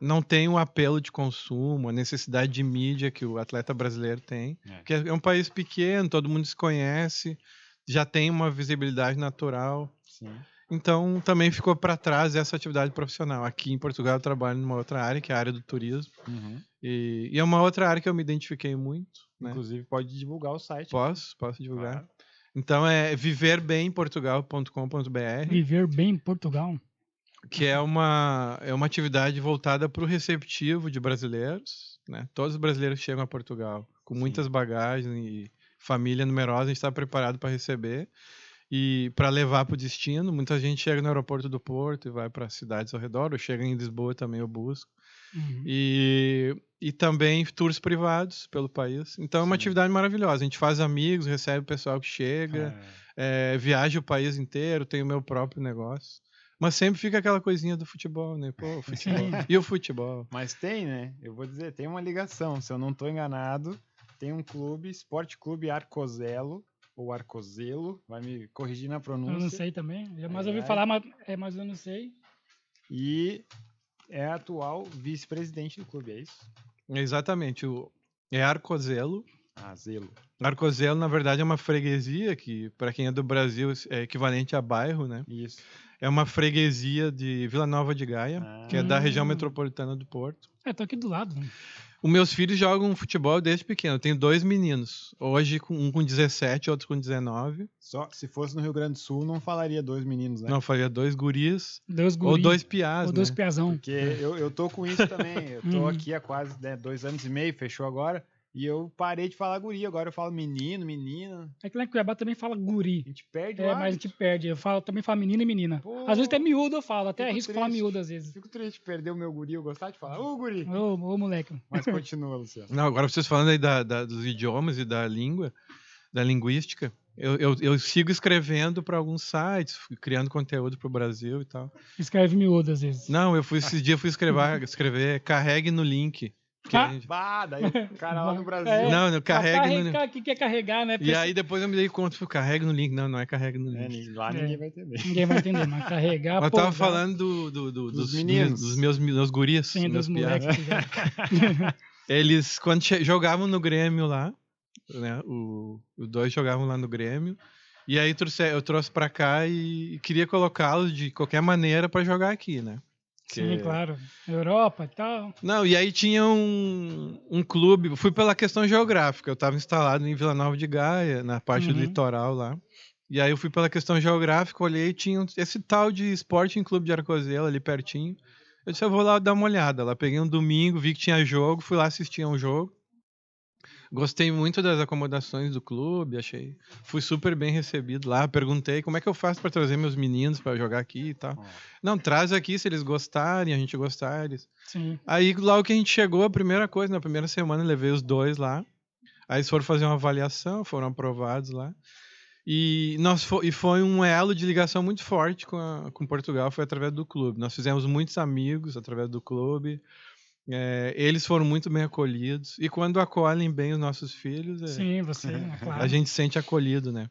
Não tem o apelo de consumo, a necessidade de mídia que o atleta brasileiro tem. Porque é um país pequeno, todo mundo se conhece, já tem uma visibilidade natural. Sim. Então também ficou para trás essa atividade profissional. Aqui em Portugal eu trabalho numa outra área, que é a área do turismo. Uhum. E é uma outra área que eu me identifiquei muito. Inclusive pode divulgar o site. Posso divulgar. Claro. Então é viverbemportugal.com.br. Viver bem em Portugal. Que é uma atividade voltada para o receptivo de brasileiros, né? Todos os brasileiros chegam a Portugal com muitas bagagens e família numerosa, a gente está preparado para receber e para levar para o destino. Muita gente chega no aeroporto do Porto e vai para cidades ao redor, ou chega em Lisboa também, eu busco. Uhum. E também tours privados pelo país. Então é uma atividade maravilhosa. A gente faz amigos, recebe o pessoal que chega, viaja o país inteiro, tem o meu próprio negócio. Mas sempre fica aquela coisinha do futebol, né? Pô, o futebol. E o futebol? Mas tem, né? Eu vou dizer, tem uma ligação. Se eu não estou enganado, tem um clube, Esporte Clube Arcozelo, ou Arcozelo, vai me corrigir na pronúncia. Eu não sei também. Mas eu ouvi falar, mas eu não sei. E é atual vice-presidente do clube, é isso? Exatamente. É Arcozelo. Zelo. Arcozelo, na verdade, é uma freguesia que, para quem é do Brasil, é equivalente a bairro, né? Isso. É uma freguesia de Vila Nova de Gaia, que é da região metropolitana do Porto. Tô aqui do lado. Os meus filhos jogam futebol desde pequeno. Eu tenho 2 meninos. Hoje, um com 17, outro com 19. Só se fosse no Rio Grande do Sul, não falaria 2 meninos, né? Não, falaria 2 guris. 2 guris. Ou 2 piás, ou 2 piazão. Porque eu tô com isso também. Eu tô aqui há quase 2 anos e meio, fechou agora. E eu parei de falar guri, agora eu falo menino, menina. É que lá em Cuiabá também fala guri. A gente perde mas a gente perde. Eu também falo menino e menina. Pô, às vezes até miúdo eu falo, até arrisco falar miúdo às vezes. Fico triste de perder o meu guri, eu gostar de falar, guri. Ô, moleque. Mas continua, Luciano. Não, agora vocês falando aí dos idiomas e da língua, da linguística, eu sigo escrevendo para alguns sites, criando conteúdo para o Brasil e tal. Escreve miúdo às vezes. Não, esses dias eu fui escrever carregue no link. Daí o cara lá no Brasil. Não, carregue no link. O que é carregar, né? E aí depois eu me dei conta, carregue no link. Não é carregue no link. Lá ninguém vai entender. Ninguém vai entender, mas carregar. Eu tava falando dos meninos. Dos meus guris. Sim, dos moleques. Eles, quando jogavam no Grêmio lá, né? Os 2 jogavam lá no Grêmio. E aí eu trouxe pra cá e queria colocá-los de qualquer maneira pra jogar aqui, né? Sim, claro. Europa e tal. Não, e aí tinha um clube, fui pela questão geográfica, eu estava instalado em Vila Nova de Gaia, na parte do litoral lá. E aí eu fui pela questão geográfica, olhei e tinha esse tal de Sporting Clube de Arcozelo ali pertinho. Eu disse, eu vou lá dar uma olhada. Lá peguei um domingo, vi que tinha jogo, fui lá assistir a um jogo. Gostei muito das acomodações do clube, fui super bem recebido lá, perguntei como é que eu faço para trazer meus meninos para jogar aqui e tal. Não, traz aqui se eles gostarem, a gente gostar. Sim. Aí logo que a gente chegou, a primeira coisa, na primeira semana, levei os 2 lá, aí eles foram fazer uma avaliação, foram aprovados lá, e foi um elo de ligação muito forte com Portugal, foi através do clube. Nós fizemos muitos amigos através do clube. Eles foram muito bem acolhidos e quando acolhem bem os nossos filhos, sim, você, claro. A gente se sente acolhido, né?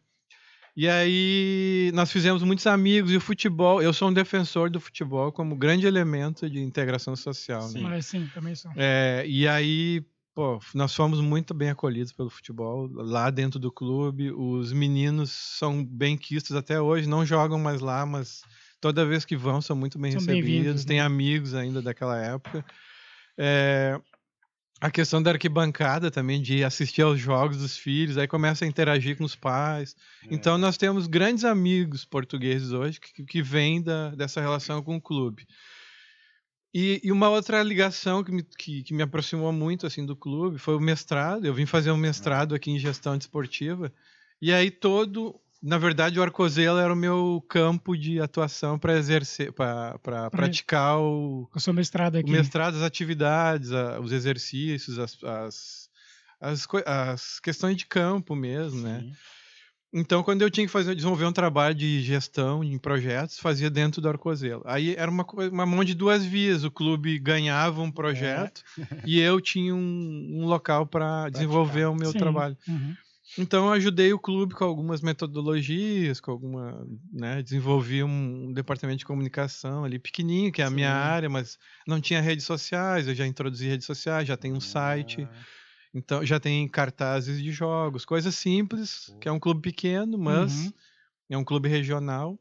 E aí nós fizemos muitos amigos e o futebol, eu sou um defensor do futebol como grande elemento de integração social, sim. Né? Mas sim, também sou. E aí, nós fomos muito bem acolhidos pelo futebol lá dentro do clube. Os meninos são benquistos até hoje, não jogam mais lá, mas toda vez que vão são muito bem recebidos, têm amigos ainda daquela época. A questão da arquibancada também, de assistir aos jogos dos filhos, aí começa a interagir com os pais. Então nós temos grandes amigos portugueses hoje que vêm dessa relação com o clube. E uma outra ligação que me aproximou muito assim, do clube foi o mestrado. Eu vim fazer um mestrado aqui em gestão desportiva. E aí todo na verdade, o Arcozelo era o meu campo de atuação para exercer, para praticar o seu mestrado aqui. O mestrado, as atividades, os exercícios, as questões de campo mesmo, né? Então, quando eu tinha que desenvolver um trabalho de gestão em projetos, fazia dentro do Arcozelo. Aí era uma mão de duas vias. O clube ganhava um projeto e eu tinha um local para desenvolver o meu trabalho. Então, eu ajudei o clube com algumas metodologias, né, desenvolvi um departamento de comunicação ali pequenininho, que é a minha área, mas não tinha redes sociais, eu já introduzi redes sociais, já tem um site, então já tem cartazes de jogos, coisas simples, que é um clube pequeno, mas é um clube regional,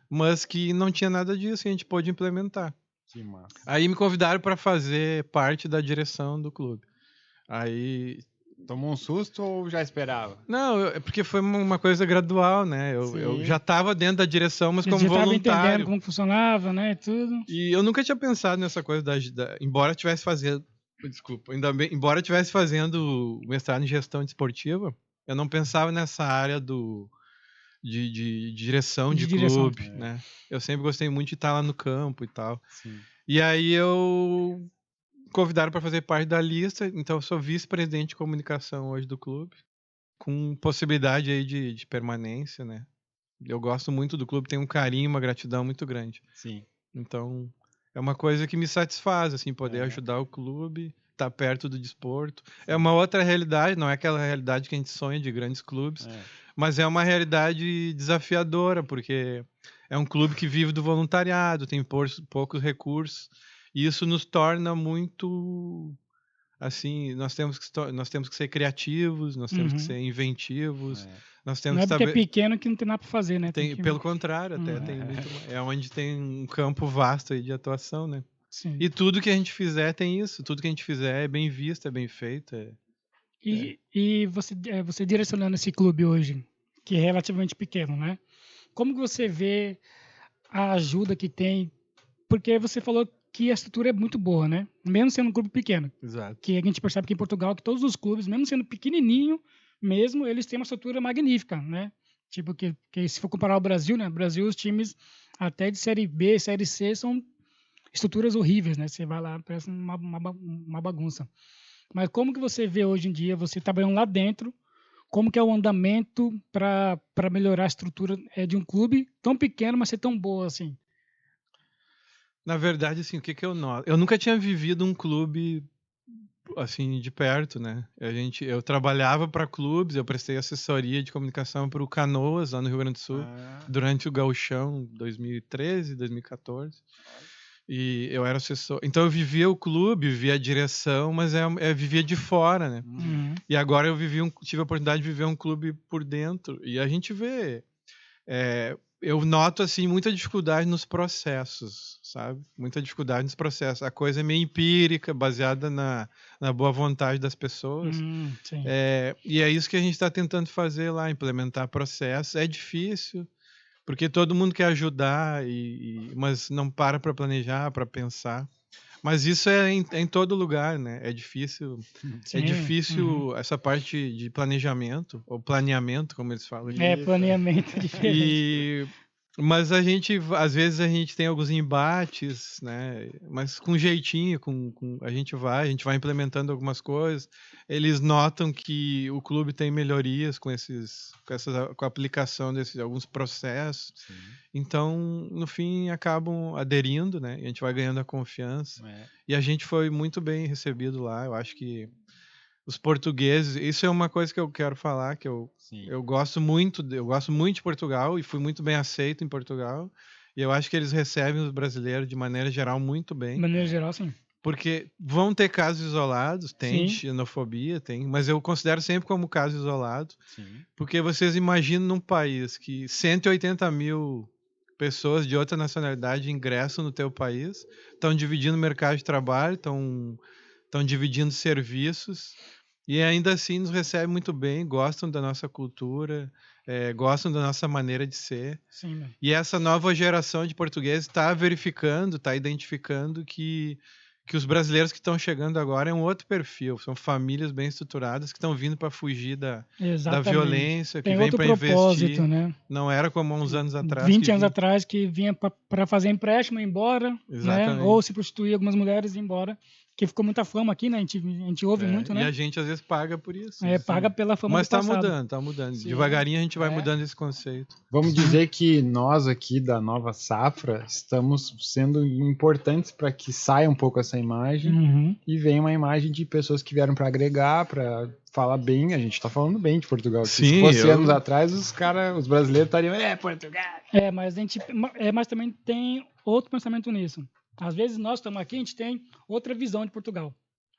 mas que não tinha nada disso e a gente pôde implementar. Que massa. Aí me convidaram para fazer parte da direção do clube. Aí... Tomou um susto ou já esperava? Não, é porque foi uma coisa gradual, né? Eu já estava dentro da direção, mas como voluntário. Já estava entendendo como funcionava, né? Tudo. E eu nunca tinha pensado nessa coisa embora eu estivesse fazendo... Desculpa, ainda bem, embora eu estivesse fazendo o mestrado em gestão desportiva, eu não pensava nessa área de direção de clube, né? Eu sempre gostei muito de estar lá no campo e tal. Sim. E aí convidaram para fazer parte da lista, então eu sou vice-presidente de comunicação hoje do clube, com possibilidade aí de permanência, né? Eu gosto muito do clube, tenho um carinho, uma gratidão muito grande. Sim. Então, é uma coisa que me satisfaz, assim, poder ajudar o clube, estar perto do desporto. É uma outra realidade, não é aquela realidade que a gente sonha de grandes clubes, mas é uma realidade desafiadora, porque é um clube que vive do voluntariado, tem poucos recursos, e isso nos torna muito, assim, nós temos que ser criativos, nós temos que ser inventivos, nós temos não é que porque é pequeno que não tem nada para fazer, né? Pelo contrário, até tem muito, é onde tem um campo vasto aí de atuação, né? Sim. E tudo que a gente fizer tem isso, tudo que a gente fizer é bem visto, é bem feito. E você direcionando esse clube hoje, que é relativamente pequeno, né? Como que você vê a ajuda que tem? Porque você falou que a estrutura é muito boa, né? Mesmo sendo um clube pequeno. Exato. Que a gente percebe que em Portugal, que todos os clubes, mesmo sendo pequenininho, mesmo, eles têm uma estrutura magnífica, né? Tipo, que se for comparar ao Brasil, né? No Brasil, os times até de Série B, Série C, são estruturas horríveis, né? Você vai lá, parece uma bagunça. Mas como que você vê hoje em dia, você trabalhando lá dentro, como que é o andamento para melhorar a estrutura de um clube tão pequeno, mas ser tão boa assim? Na verdade, assim, o que eu noto? Eu nunca tinha vivido um clube assim de perto, né? Eu trabalhava para clubes, eu prestei assessoria de comunicação para o Canoas lá no Rio Grande do Sul durante o Gauchão 2013, 2014. E eu era assessor. Então eu vivia o clube, vivia a direção, mas vivia de fora, né? E agora eu tive a oportunidade de viver um clube por dentro. E a gente vê. Eu noto, assim, muita dificuldade nos processos, sabe? Muita dificuldade nos processos. A coisa é meio empírica, baseada na boa vontade das pessoas. Sim. E é isso que a gente está tentando fazer lá, implementar processos. É difícil, porque todo mundo quer ajudar, mas não para planejar, para pensar. Mas isso é em todo lugar, né? É difícil. Sim. É difícil essa parte de planejamento, ou planeamento, como eles falam. Planeamento é diferente. Mas às vezes a gente tem alguns embates, né? Mas com jeitinho, a gente vai implementando algumas coisas. Eles notam que o clube tem melhorias com a aplicação desses alguns processos. Sim. Então, no fim, acabam aderindo, né? E a gente vai ganhando a confiança. E a gente foi muito bem recebido lá. Eu acho que os portugueses, isso é uma coisa que eu quero falar, que eu gosto muito de Portugal e fui muito bem aceito em Portugal. E eu acho que eles recebem os brasileiros de maneira geral muito bem. De maneira geral, sim. Porque vão ter casos isolados, tem Sim. xenofobia, mas eu considero sempre como caso isolado. Sim. Porque vocês imaginam num país que 180 mil pessoas de outra nacionalidade ingressam no teu país, estão dividindo o mercado de trabalho, estão dividindo serviços, e ainda assim nos recebem muito bem, gostam da nossa cultura, gostam da nossa maneira de ser. Sim. E essa nova geração de portugueses está verificando, está identificando que que os brasileiros que estão chegando agora é um outro perfil. São famílias bem estruturadas que estão vindo para fugir da violência, que vem para investir. Né? Não era como há uns anos atrás. 20 anos atrás que vinha para fazer empréstimo e ir embora, né? Ou se prostituir algumas mulheres e ir embora. Que ficou muita fama aqui, né? A gente ouve muito, né? E a gente às vezes paga por isso. Paga pela fama. Mas tá mudando. Sim. Devagarinho a gente vai mudando esse conceito. Vamos dizer que nós aqui da Nova Safra estamos sendo importantes para que saia um pouco essa imagem e venha uma imagem de pessoas que vieram para agregar, para falar bem. A gente tá falando bem de Portugal. Sim, se fosse anos atrás, os brasileiros estariam, Portugal. Mas também tem outro pensamento nisso. Às vezes nós estamos aqui, a gente tem outra visão de Portugal,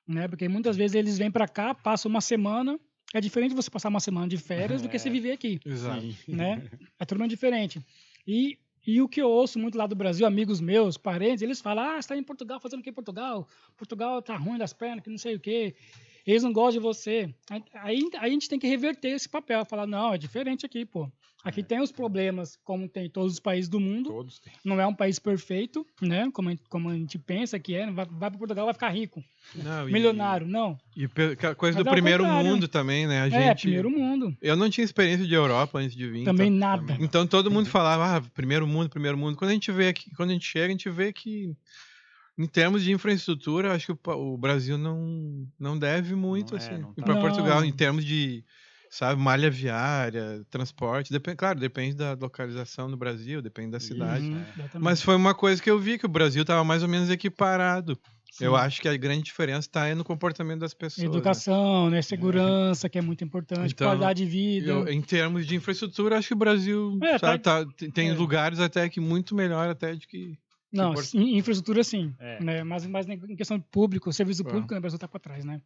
né? Porque muitas vezes eles vêm para cá, passam uma semana, é diferente você passar uma semana de férias do que você viver aqui. Exato. Né? É totalmente diferente. E o que eu ouço muito lá do Brasil, amigos meus, parentes, eles falam, você está em Portugal fazendo o que em Portugal? Portugal tá ruim das pernas, que não sei o quê. Eles não gostam de você. Aí a gente tem que reverter esse papel, falar, não, é diferente aqui, pô. Aqui tem os problemas, como tem em todos os países do mundo. Todos têm. Não é um país perfeito, né? Como a gente pensa que é. Vai para Portugal, vai ficar rico. Não, milionário, não. E coisa do primeiro mundo também, né? A gente, primeiro mundo. Eu não tinha experiência de Europa antes de vir. Também nada. Então todo mundo falava, primeiro mundo. Quando a gente vê aqui, quando a gente chega, a gente vê que em termos de infraestrutura, acho que o Brasil não deve muito assim. E para Portugal, em termos de, sabe, malha viária, transporte, depende da localização no Brasil, depende da cidade. Mas foi uma coisa que eu vi, que o Brasil estava mais ou menos equiparado. Sim. Eu acho que a grande diferença está no comportamento das pessoas. Educação, né? Segurança, que é muito importante, então, qualidade de vida. Em termos de infraestrutura, acho que o Brasil tem lugares até que muito melhor até de que... Não, infraestrutura sim, né? Mas em questão de público, o serviço público no Brasil está para trás, né?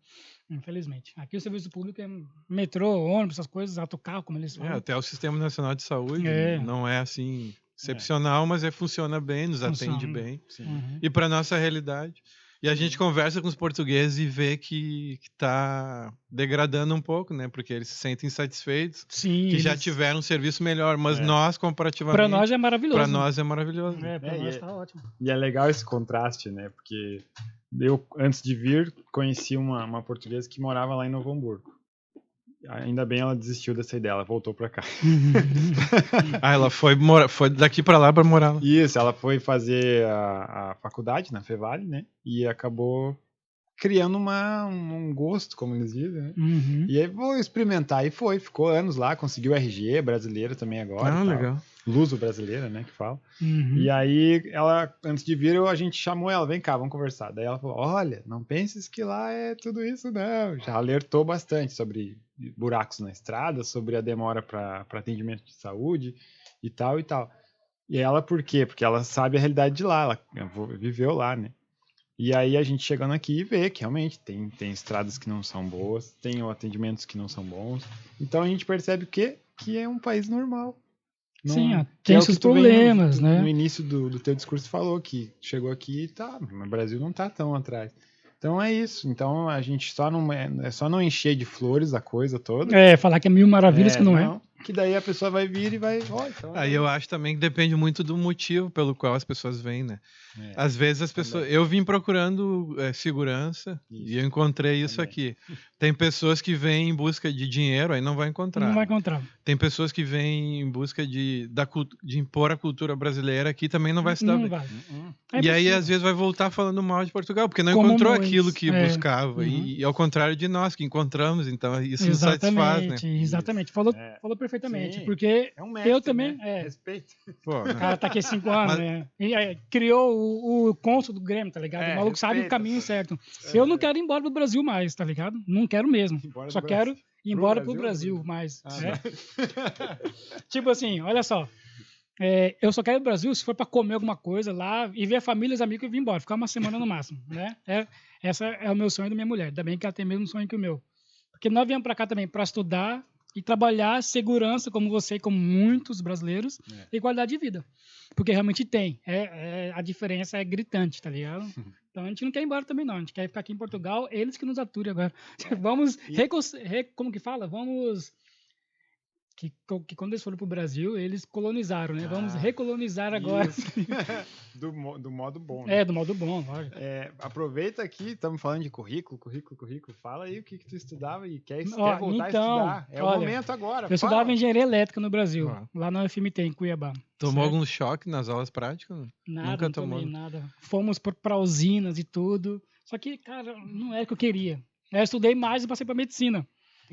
Infelizmente. Aqui o serviço público é metrô, ônibus, essas coisas, autocarro, como eles falam. Até o Sistema Nacional de Saúde não é assim excepcional, mas funciona bem, nos atende bem. E para nossa realidade. E a gente conversa com os portugueses e vê que está degradando um pouco, né? Porque eles se sentem insatisfeitos, que já tiveram um serviço melhor, mas nós, comparativamente... Para nós é maravilhoso. Para nós é maravilhoso. Para nós está ótimo. E é legal esse contraste, né? Porque eu, antes de vir, conheci uma portuguesa que morava lá em Novo Hamburgo. Ainda bem ela desistiu dessa ideia, ela voltou pra cá. Ela foi daqui pra lá pra morar lá. Isso, ela foi fazer a faculdade na Fevale, né? E acabou criando um gosto, como eles dizem, né? E aí vou experimentar, e ficou anos lá, conseguiu RG brasileiro também agora. Legal. Luso brasileira, né, que fala. E aí, ela, antes de vir, a gente chamou ela, vem cá, vamos conversar. Daí ela falou, olha, não penses que lá é tudo isso, não. Já alertou bastante sobre buracos na estrada, sobre a demora para atendimento de saúde e tal e tal. E ela, por quê? Porque ela sabe a realidade de lá, ela viveu lá, né? E aí a gente chegando aqui e vê que realmente tem estradas que não são boas, tem atendimentos que não são bons. Então a gente percebe que é um país normal. Sim, tem seus problemas, né? No início do teu discurso falou que chegou aqui e o Brasil não tá tão atrás. Então é isso. Então a gente só não encher de flores a coisa toda. Falar que é mil maravilhas que não é. Que daí a pessoa vai vir e vai... então aí eu acho também que depende muito do motivo pelo qual as pessoas vêm, né? Às vezes as pessoas... Eu vim procurando segurança e eu encontrei isso aqui. Tem pessoas que vêm em busca de dinheiro, aí não vai encontrar. Não vai encontrar. Tem pessoas que vêm em busca de impor a cultura brasileira aqui, também não vai se dar bem. E aí às vezes vai voltar falando mal de Portugal, porque não encontrou aquilo que buscava. E ao contrário de nós, que encontramos, então isso nos satisfaz, né? Exatamente. Falou perfeitamente, sim. Porque mestre, eu também... Né? Respeito. Pô, o cara tá aqui 5 anos, né? E, criou o cônsul do Grêmio, tá ligado? O maluco sabe o caminho certo. Eu não quero ir embora pro Brasil mais, tá ligado? Não quero mesmo. Só quero ir embora pro Brasil mais. Tipo assim, olha só. Eu só quero ir pro Brasil se for pra comer alguma coisa lá e ver a família, os amigos e vir embora. Ficar uma semana no máximo, né? Esse é o meu sonho da minha mulher. Ainda bem que ela tem o mesmo sonho que o meu. Porque nós viemos pra cá também pra estudar e trabalhar segurança, como você e como muitos brasileiros, e qualidade de vida. Porque realmente tem. A diferença é gritante, tá ligado? Então a gente não quer ir embora também, não. A gente quer ficar aqui em Portugal, eles que nos aturem agora. Vamos, como que fala? Vamos que quando eles foram pro Brasil, eles colonizaram, né? Vamos recolonizar agora. do modo bom, né? Do modo bom, lógico. Aproveita aqui, estamos falando de currículo. Fala aí o que tu estudava e quer voltar a estudar. É o momento agora. Eu estudava engenharia elétrica no Brasil, lá na UFMT, em Cuiabá. Tomou algum choque nas aulas práticas? Nunca tomei nada. Fomos para usinas e tudo. Só que, cara, não é o que eu queria. Eu estudei mais e passei para medicina.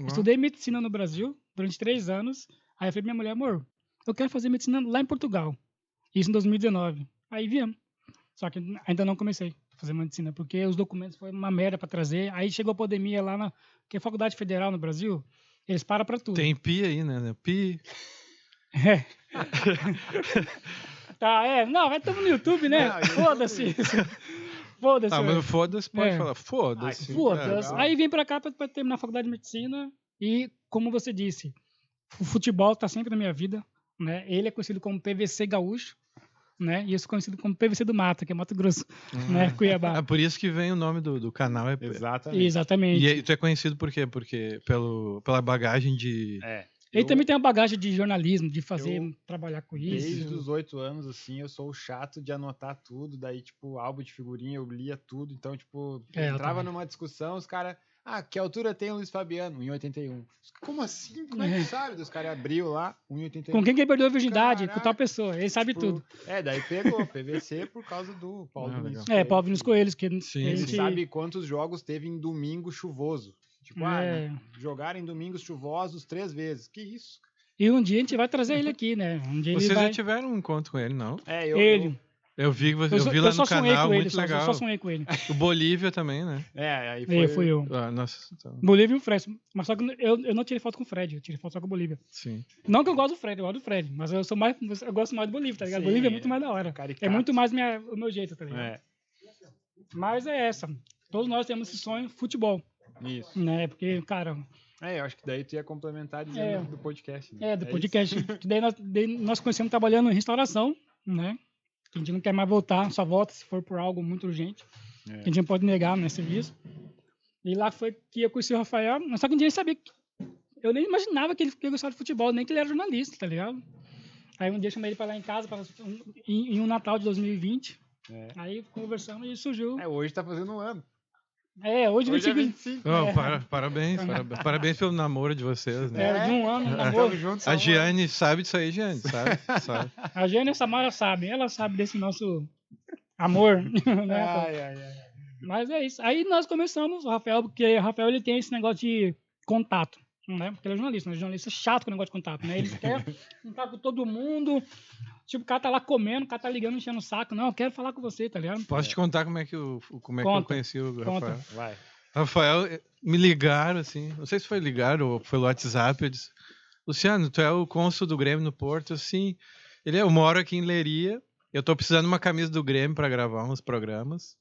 Estudei medicina no Brasil durante 3 anos. Aí eu falei pra minha mulher, amor, eu quero fazer medicina lá em Portugal. Isso em 2019. Aí viemos. Só que ainda não comecei a fazer medicina, porque os documentos foram uma merda para trazer. Aí chegou a pandemia lá que é a Faculdade Federal no Brasil, eles param para tudo. Tem PI aí, né? PI. Não, vai estamos no YouTube, né? Foda-se. Foda-se. Mas foda-se, pode falar. Foda-se. Foda-se. Aí vim pra cá pra terminar a faculdade de medicina e, como você disse, o futebol tá sempre na minha vida, né? Ele é conhecido como PVC Gaúcho, né? E eu sou conhecido como PVC do Mato, que é Mato Grosso, né? Cuiabá. É por isso que vem o nome do canal. Exatamente. E tu é conhecido por quê? Porque pela bagagem de... Ele também tem uma bagagem de jornalismo, de trabalhar com isso. Desde os 8 anos, assim, eu sou o chato de anotar tudo, daí, tipo, álbum de figurinha, eu lia tudo, então, tipo, entrava numa discussão, os caras, que altura tem o Luiz Fabiano? 1,81. Como assim? Como é que sabe? Os caras abriu lá, 1,81. Com quem que ele perdeu a virgindade? Com tal pessoa, ele sabe tudo. Daí pegou PVC por causa do Paulo Vinícius Coelho. Paulo Vinícius Coelho, que ele sabe quantos jogos teve em domingo chuvoso. Tipo, jogaram em domingos chuvosos 3 vezes. Que isso? E um dia a gente vai trazer ele aqui, né? Vocês já tiveram um encontro com ele, não? Eu vi lá no canal, muito legal. Eu só sonhei com ele. O Bolívia também, né? Aí fui eu. Nossa, então... Bolívia e o Fred. Mas só que eu não tirei foto com o Fred, eu tirei foto só com o Bolívia. Sim. Não que eu gosto do Fred, eu gosto do Fred. Mas eu gosto mais do Bolívia, tá ligado? Bolívia é muito mais da hora. Caricato. É muito mais o meu jeito, tá ligado? Mas é essa. Todos nós temos esse sonho, futebol. Isso. Né? Porque, cara... eu acho que daí tu ia complementar dizendo do podcast. Né? Do podcast. Daí nós conhecemos trabalhando em restauração, né? A gente não quer mais voltar, só volta se for por algo muito urgente. A gente não pode negar nesse serviço. E lá foi que eu conheci o Rafael, mas só que a gente nem sabia. Eu nem imaginava que ele gostava de futebol, nem que ele era jornalista, tá ligado? Aí um dia eu chamei ele pra lá em casa, em um Natal de 2020. Aí conversamos e surgiu. Hoje tá fazendo 1 ano. Hoje é 25. Parabéns. Parabéns pelo namoro de vocês, né? De 1 ano, namoro. A Giane sabe disso aí, Giane, sabe? A Giane e a Samara sabem. Ela sabe desse nosso amor. Né? Mas é isso. Aí nós começamos, o Rafael, porque o Rafael ele tem esse negócio de contato. Né? Porque ele é jornalista, jornalista chato com o negócio de contato, né? Ele quer contato com todo mundo. Tipo, o cara tá lá comendo, o cara tá ligando, enchendo o saco. Não, eu quero falar com você, tá ligado? Posso te contar como é que eu conheci o Rafael? Vai. Rafael, me ligaram, assim, não sei se foi ligar ou foi no WhatsApp, eu disse, Luciano, tu é o cônsul do Grêmio no Porto? Assim, eu moro aqui em Leiria, eu tô precisando de uma camisa do Grêmio pra gravar uns programas.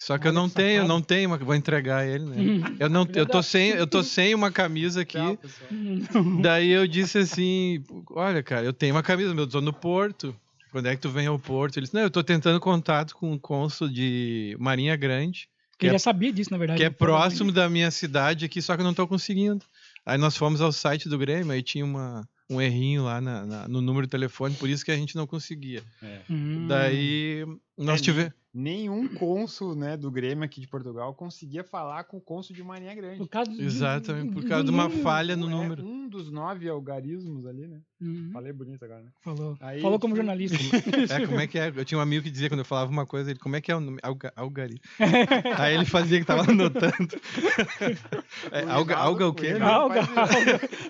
Só que eu não tenho, vou entregar ele, né? Eu tô sem uma camisa aqui. Daí eu disse assim, olha, cara, eu tenho uma camisa, eu tô no Porto. Quando é que tu vem ao Porto? Ele disse, não, eu tô tentando contato com o cônsul de Marinha Grande. Que já sabia disso, na verdade. Que é próximo da minha cidade aqui, só que eu não tô conseguindo. Aí nós fomos ao site do Grêmio, aí tinha um errinho lá no número de telefone, por isso que a gente não conseguia. Daí nós tivemos... Nenhum cônsul, né, do Grêmio aqui de Portugal conseguia falar com o cônsul de Marinha Grande. Exatamente, por causa de uma falha no número. Um dos 9 algarismos ali, né? Falei bonito agora, né? Falou como jornalista. Como é que é? Eu tinha um amigo que dizia, quando eu falava uma coisa, ele, como é que é o nome? Algarismo. Aí ele fazia que tava anotando. Alga o quê?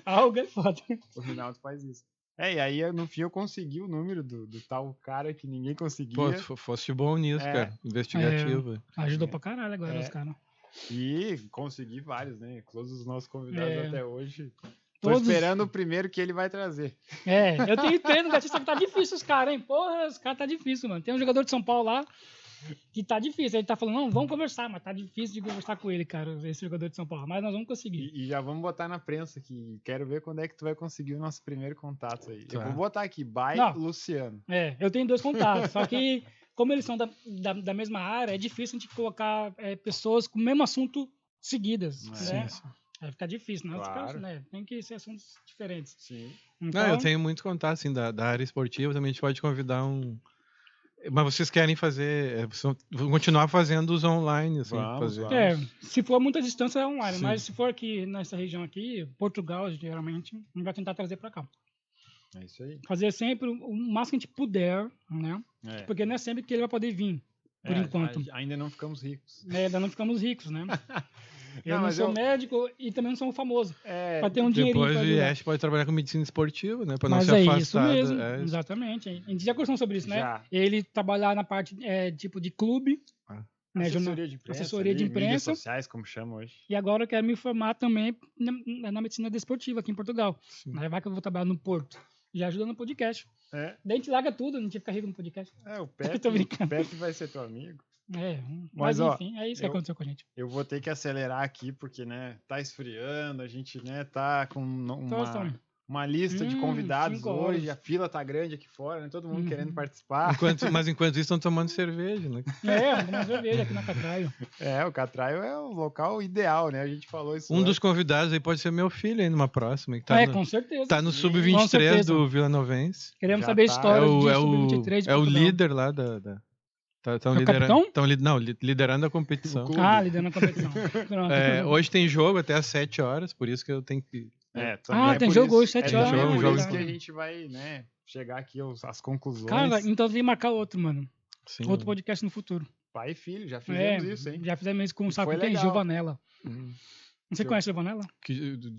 Alga é foda. O Rinaldo faz isso. E aí no fim eu consegui o número do tal cara que ninguém conseguia. Pô, fosse bom nisso, cara. Investigativo. Ajudou pra caralho agora os caras. E consegui vários, né? Todos os nossos convidados até hoje. Tô esperando o primeiro que ele vai trazer. Eu tenho treino, só que tá difícil os caras, hein? Porra, os caras tá difícil, mano. Tem um jogador de São Paulo lá que tá difícil. Ele tá falando, não, vamos conversar, mas tá difícil de conversar com ele, cara, esse jogador de São Paulo. Mas nós vamos conseguir. E já vamos botar na prensa que quero ver quando é que tu vai conseguir o nosso primeiro contato aí. Tá. Eu vou botar aqui, Luciano. Eu tenho 2 contatos, só que como eles são da mesma área, é difícil a gente colocar pessoas com o mesmo assunto seguidas, né? Sim. Aí fica difícil, né? Claro. Casos, né? Tem que ser assuntos diferentes. Sim. Então, Não, eu tenho muito contato, assim, da área esportiva, também a gente pode convidar um... Mas vocês querem fazer, vão continuar fazendo os online, assim? Vamos. se for muita distância é online, Sim. mas se for aqui nessa região aqui, Portugal, geralmente, a gente vai tentar trazer para cá. É isso aí. Fazer sempre o máximo que a gente puder, né? Porque não é sempre que ele vai poder vir, por enquanto. Ainda não ficamos ricos. Ainda não ficamos ricos, né? Eu não sou médico e também não sou famoso. Pra ter um dinheirinho Depois pra o ajudar. Yesh pode trabalhar com medicina esportiva, né? Pra não Mas ser é afastado. isso mesmo, exatamente. A gente já conversou sobre isso, né? Já. Ele trabalhar na parte tipo de clube, né? Assessoria de imprensa, mídias sociais, como chama hoje. E agora eu quero me formar também na medicina desportiva aqui em Portugal. Vai que eu vou trabalhar no Porto. Já ajuda no podcast. Daí a gente larga tudo, a gente fica rico no podcast. O Pepe vai ser teu amigo. Mas enfim, é isso que aconteceu com a gente. Eu vou ter que acelerar aqui, porque, né, tá esfriando, a gente, né, tá com uma lista de convidados hoje, a fila tá grande aqui fora, né, todo mundo querendo participar. Mas enquanto isso estão tomando cerveja, né? Tomando cerveja aqui na Catraio. O Catraio é o local ideal, né, a gente falou isso. Dos convidados aí pode ser meu filho aí numa próxima. Que tá com certeza. Tá no Sub-23 do Vila Novense. Queremos saber a história do Sub-23 É o líder lá Estão liderando a competição. Liderando a competição. Pronto. Hoje tem jogo até às 7 horas, por isso que eu tenho que... tem jogo hoje às 7 horas. Por isso que a gente vai, né, chegar aqui às conclusões. Cara, então tem que marcar outro, mano. Sim, outro podcast no futuro. Pai e filho, já fizemos isso, hein? Já fizemos isso com o saco tem Giovanella. Você conhece o Giovanella?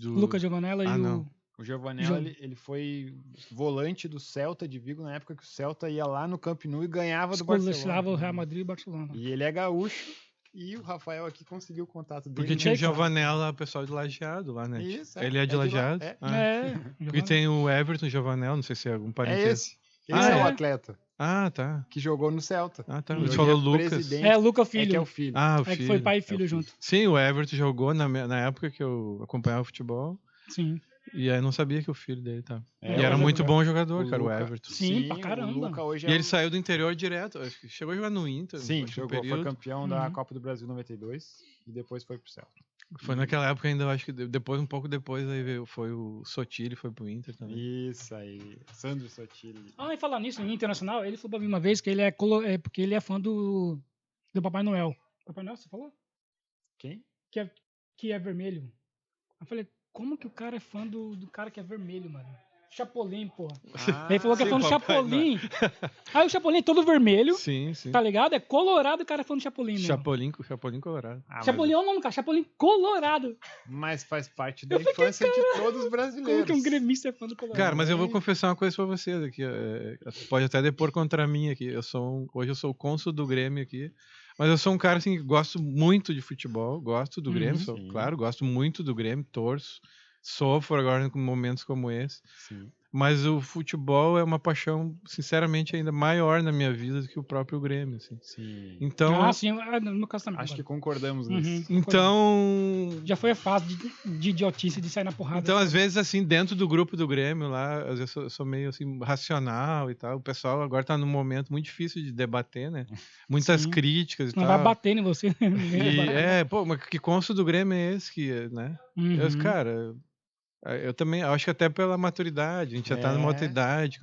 Lucas Giovanella e não. O Giovanella, ele foi volante do Celta de Vigo na época que o Celta ia lá no Camp Nou e ganhava do Barcelona. Tirava o Real Madrid e o Barcelona. E ele é gaúcho e o Rafael aqui conseguiu o contato dele. Porque tinha o Giovanella, o pessoal de Lajeado lá, né? Isso, ele é de Lajeado. E tem o Everton Giovanella, não sei se é algum parente. É esse. Esse é o atleta. Tá. Que jogou no Celta. Tá. Ele falou Lucas. Luca Filho. Que é o filho. O filho. Que foi pai e filho junto. Sim, o Everton jogou na época que eu acompanhava o futebol. Sim. E aí eu não sabia que o filho dele tava. E era muito bom jogador, cara, o Everton. Sim, pra caramba. E ele saiu do interior direto. Acho que chegou a jogar no Inter. Sim, jogou, foi campeão da Copa do Brasil 92 e depois foi pro Celta. Foi naquela época ainda, eu acho que um pouco depois, aí foi o Sotile, foi pro Inter também. Isso aí, Sandro Sotile. E falar nisso, em internacional, ele falou pra mim uma vez que ele porque ele é fã do Papai Noel. Papai Noel, você falou? Quem? Que é vermelho. Eu falei, como que o cara é fã do cara que é vermelho, mano? Chapolin, porra. Ele falou que é fã do Chapolin. Aí o Chapolin é todo vermelho. Sim. Tá ligado? É colorado e o cara é fã do Chapolin. Chapolin colorado. Chapolin é o nome, cara. Chapolin colorado. Mas faz parte da infância de todos os brasileiros. Como que um gremista é fã do colorado? Cara, mas eu vou confessar uma coisa pra vocês aqui. Pode até depor contra mim aqui. Hoje eu sou o cônsul do Grêmio aqui. Mas eu sou um cara assim que gosto muito de futebol. Gosto do Grêmio, claro. Gosto muito do Grêmio. Torço. Sofro agora com momentos como esse. Sim. Mas o futebol é uma paixão, sinceramente, ainda maior na minha vida do que o próprio Grêmio. Assim. Sim. Então, sim, no caso também. Acho que concordamos nisso. Então... Já foi a fase de idiotice de sair na porrada. Então, às vezes, assim, dentro do grupo do Grêmio lá, às vezes eu sou meio, assim, racional e tal. O pessoal agora tá num momento muito difícil de debater, né? Muitas críticas e tal. Não vai bater em você. Mas que cônsul do Grêmio é esse que, né? Cara... Eu também, acho que até pela maturidade, a gente já tá numa outra idade.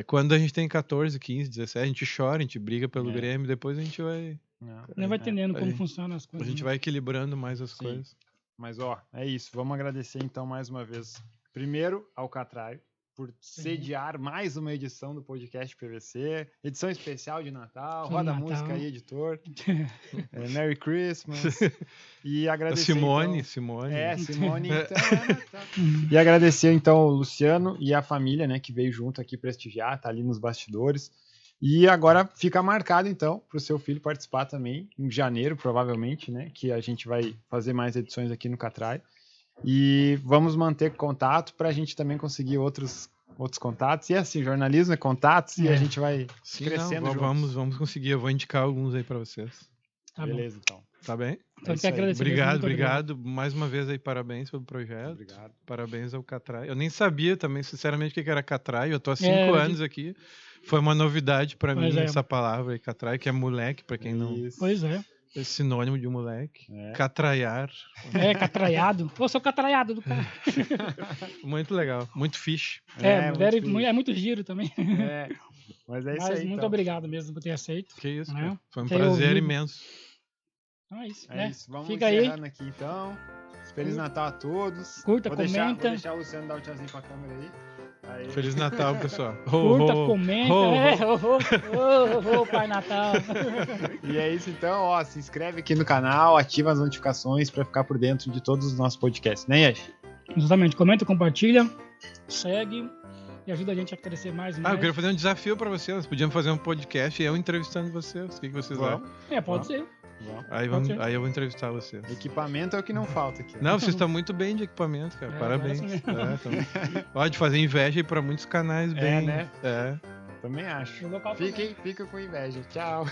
Quando a gente tem 14, 15, 17, a gente chora, a gente briga pelo Grêmio, depois a gente vai... Não vai entendendo como funcionam as coisas. A gente vai equilibrando mais as coisas. Mas, é isso. Vamos agradecer, então, mais uma vez. Primeiro, ao Catraio, por sediar mais uma edição do podcast PVC. Edição especial de Natal. Roda a música aí, editor. Merry Christmas. E agradecer, Simone. Simone. Simone. E agradecer, então, o Luciano e a família, né, que veio junto aqui prestigiar, tá ali nos bastidores. E agora fica marcado, então, para o seu filho participar também, em janeiro, provavelmente, né, que a gente vai fazer mais edições aqui no Catraio. E vamos manter contato para a gente também conseguir outros contatos. E assim, jornalismo é contatos e a gente vai crescendo juntos. Vamos conseguir. Eu vou indicar alguns aí para vocês. Beleza, então. Tá bem? Então, quero agradecer. Obrigado. Mais uma vez aí, parabéns pelo projeto. Obrigado. Parabéns ao Catraio. Eu nem sabia também, sinceramente, o que era Catraio. Eu tô há 5 anos aqui. Foi uma novidade para mim essa palavra aí, Catraio, que é moleque, para quem não... Pois é. Esse sinônimo de moleque. É. Catraiar. Catraiado. Pô, sou catraiado do cara. Muito legal. Muito fixe. É muito giro também. Mas é isso Mas aí, muito então. obrigado mesmo por ter aceito. Que isso, né? cara. Foi um Ter prazer ouvido. imenso. Então é isso, É né? isso. Vamos Fica aí. encerrando aqui, então. Feliz Natal a todos. Curta, Vou comenta. Vou deixar o Luciano dar um tchauzinho pra câmera aí. Feliz Natal, pessoal. Curta, comenta. Pai Natal. E é isso, então. Ó, se inscreve aqui no canal, ativa as notificações pra ficar por dentro de todos os nossos podcasts, né, Yash? Exatamente. Comenta, compartilha, segue e ajuda a gente a crescer mais e mais. Eu queria fazer um desafio pra vocês. Podíamos fazer um podcast e eu entrevistando vocês. O que vocês acham? Pode ser. Aí eu vou entrevistar vocês. Equipamento é o que não falta aqui. Não, vocês estão muito bem de equipamento, cara. Parabéns. Pode fazer inveja aí pra muitos canais bem. né? É. Também acho. Fica com inveja. Tchau.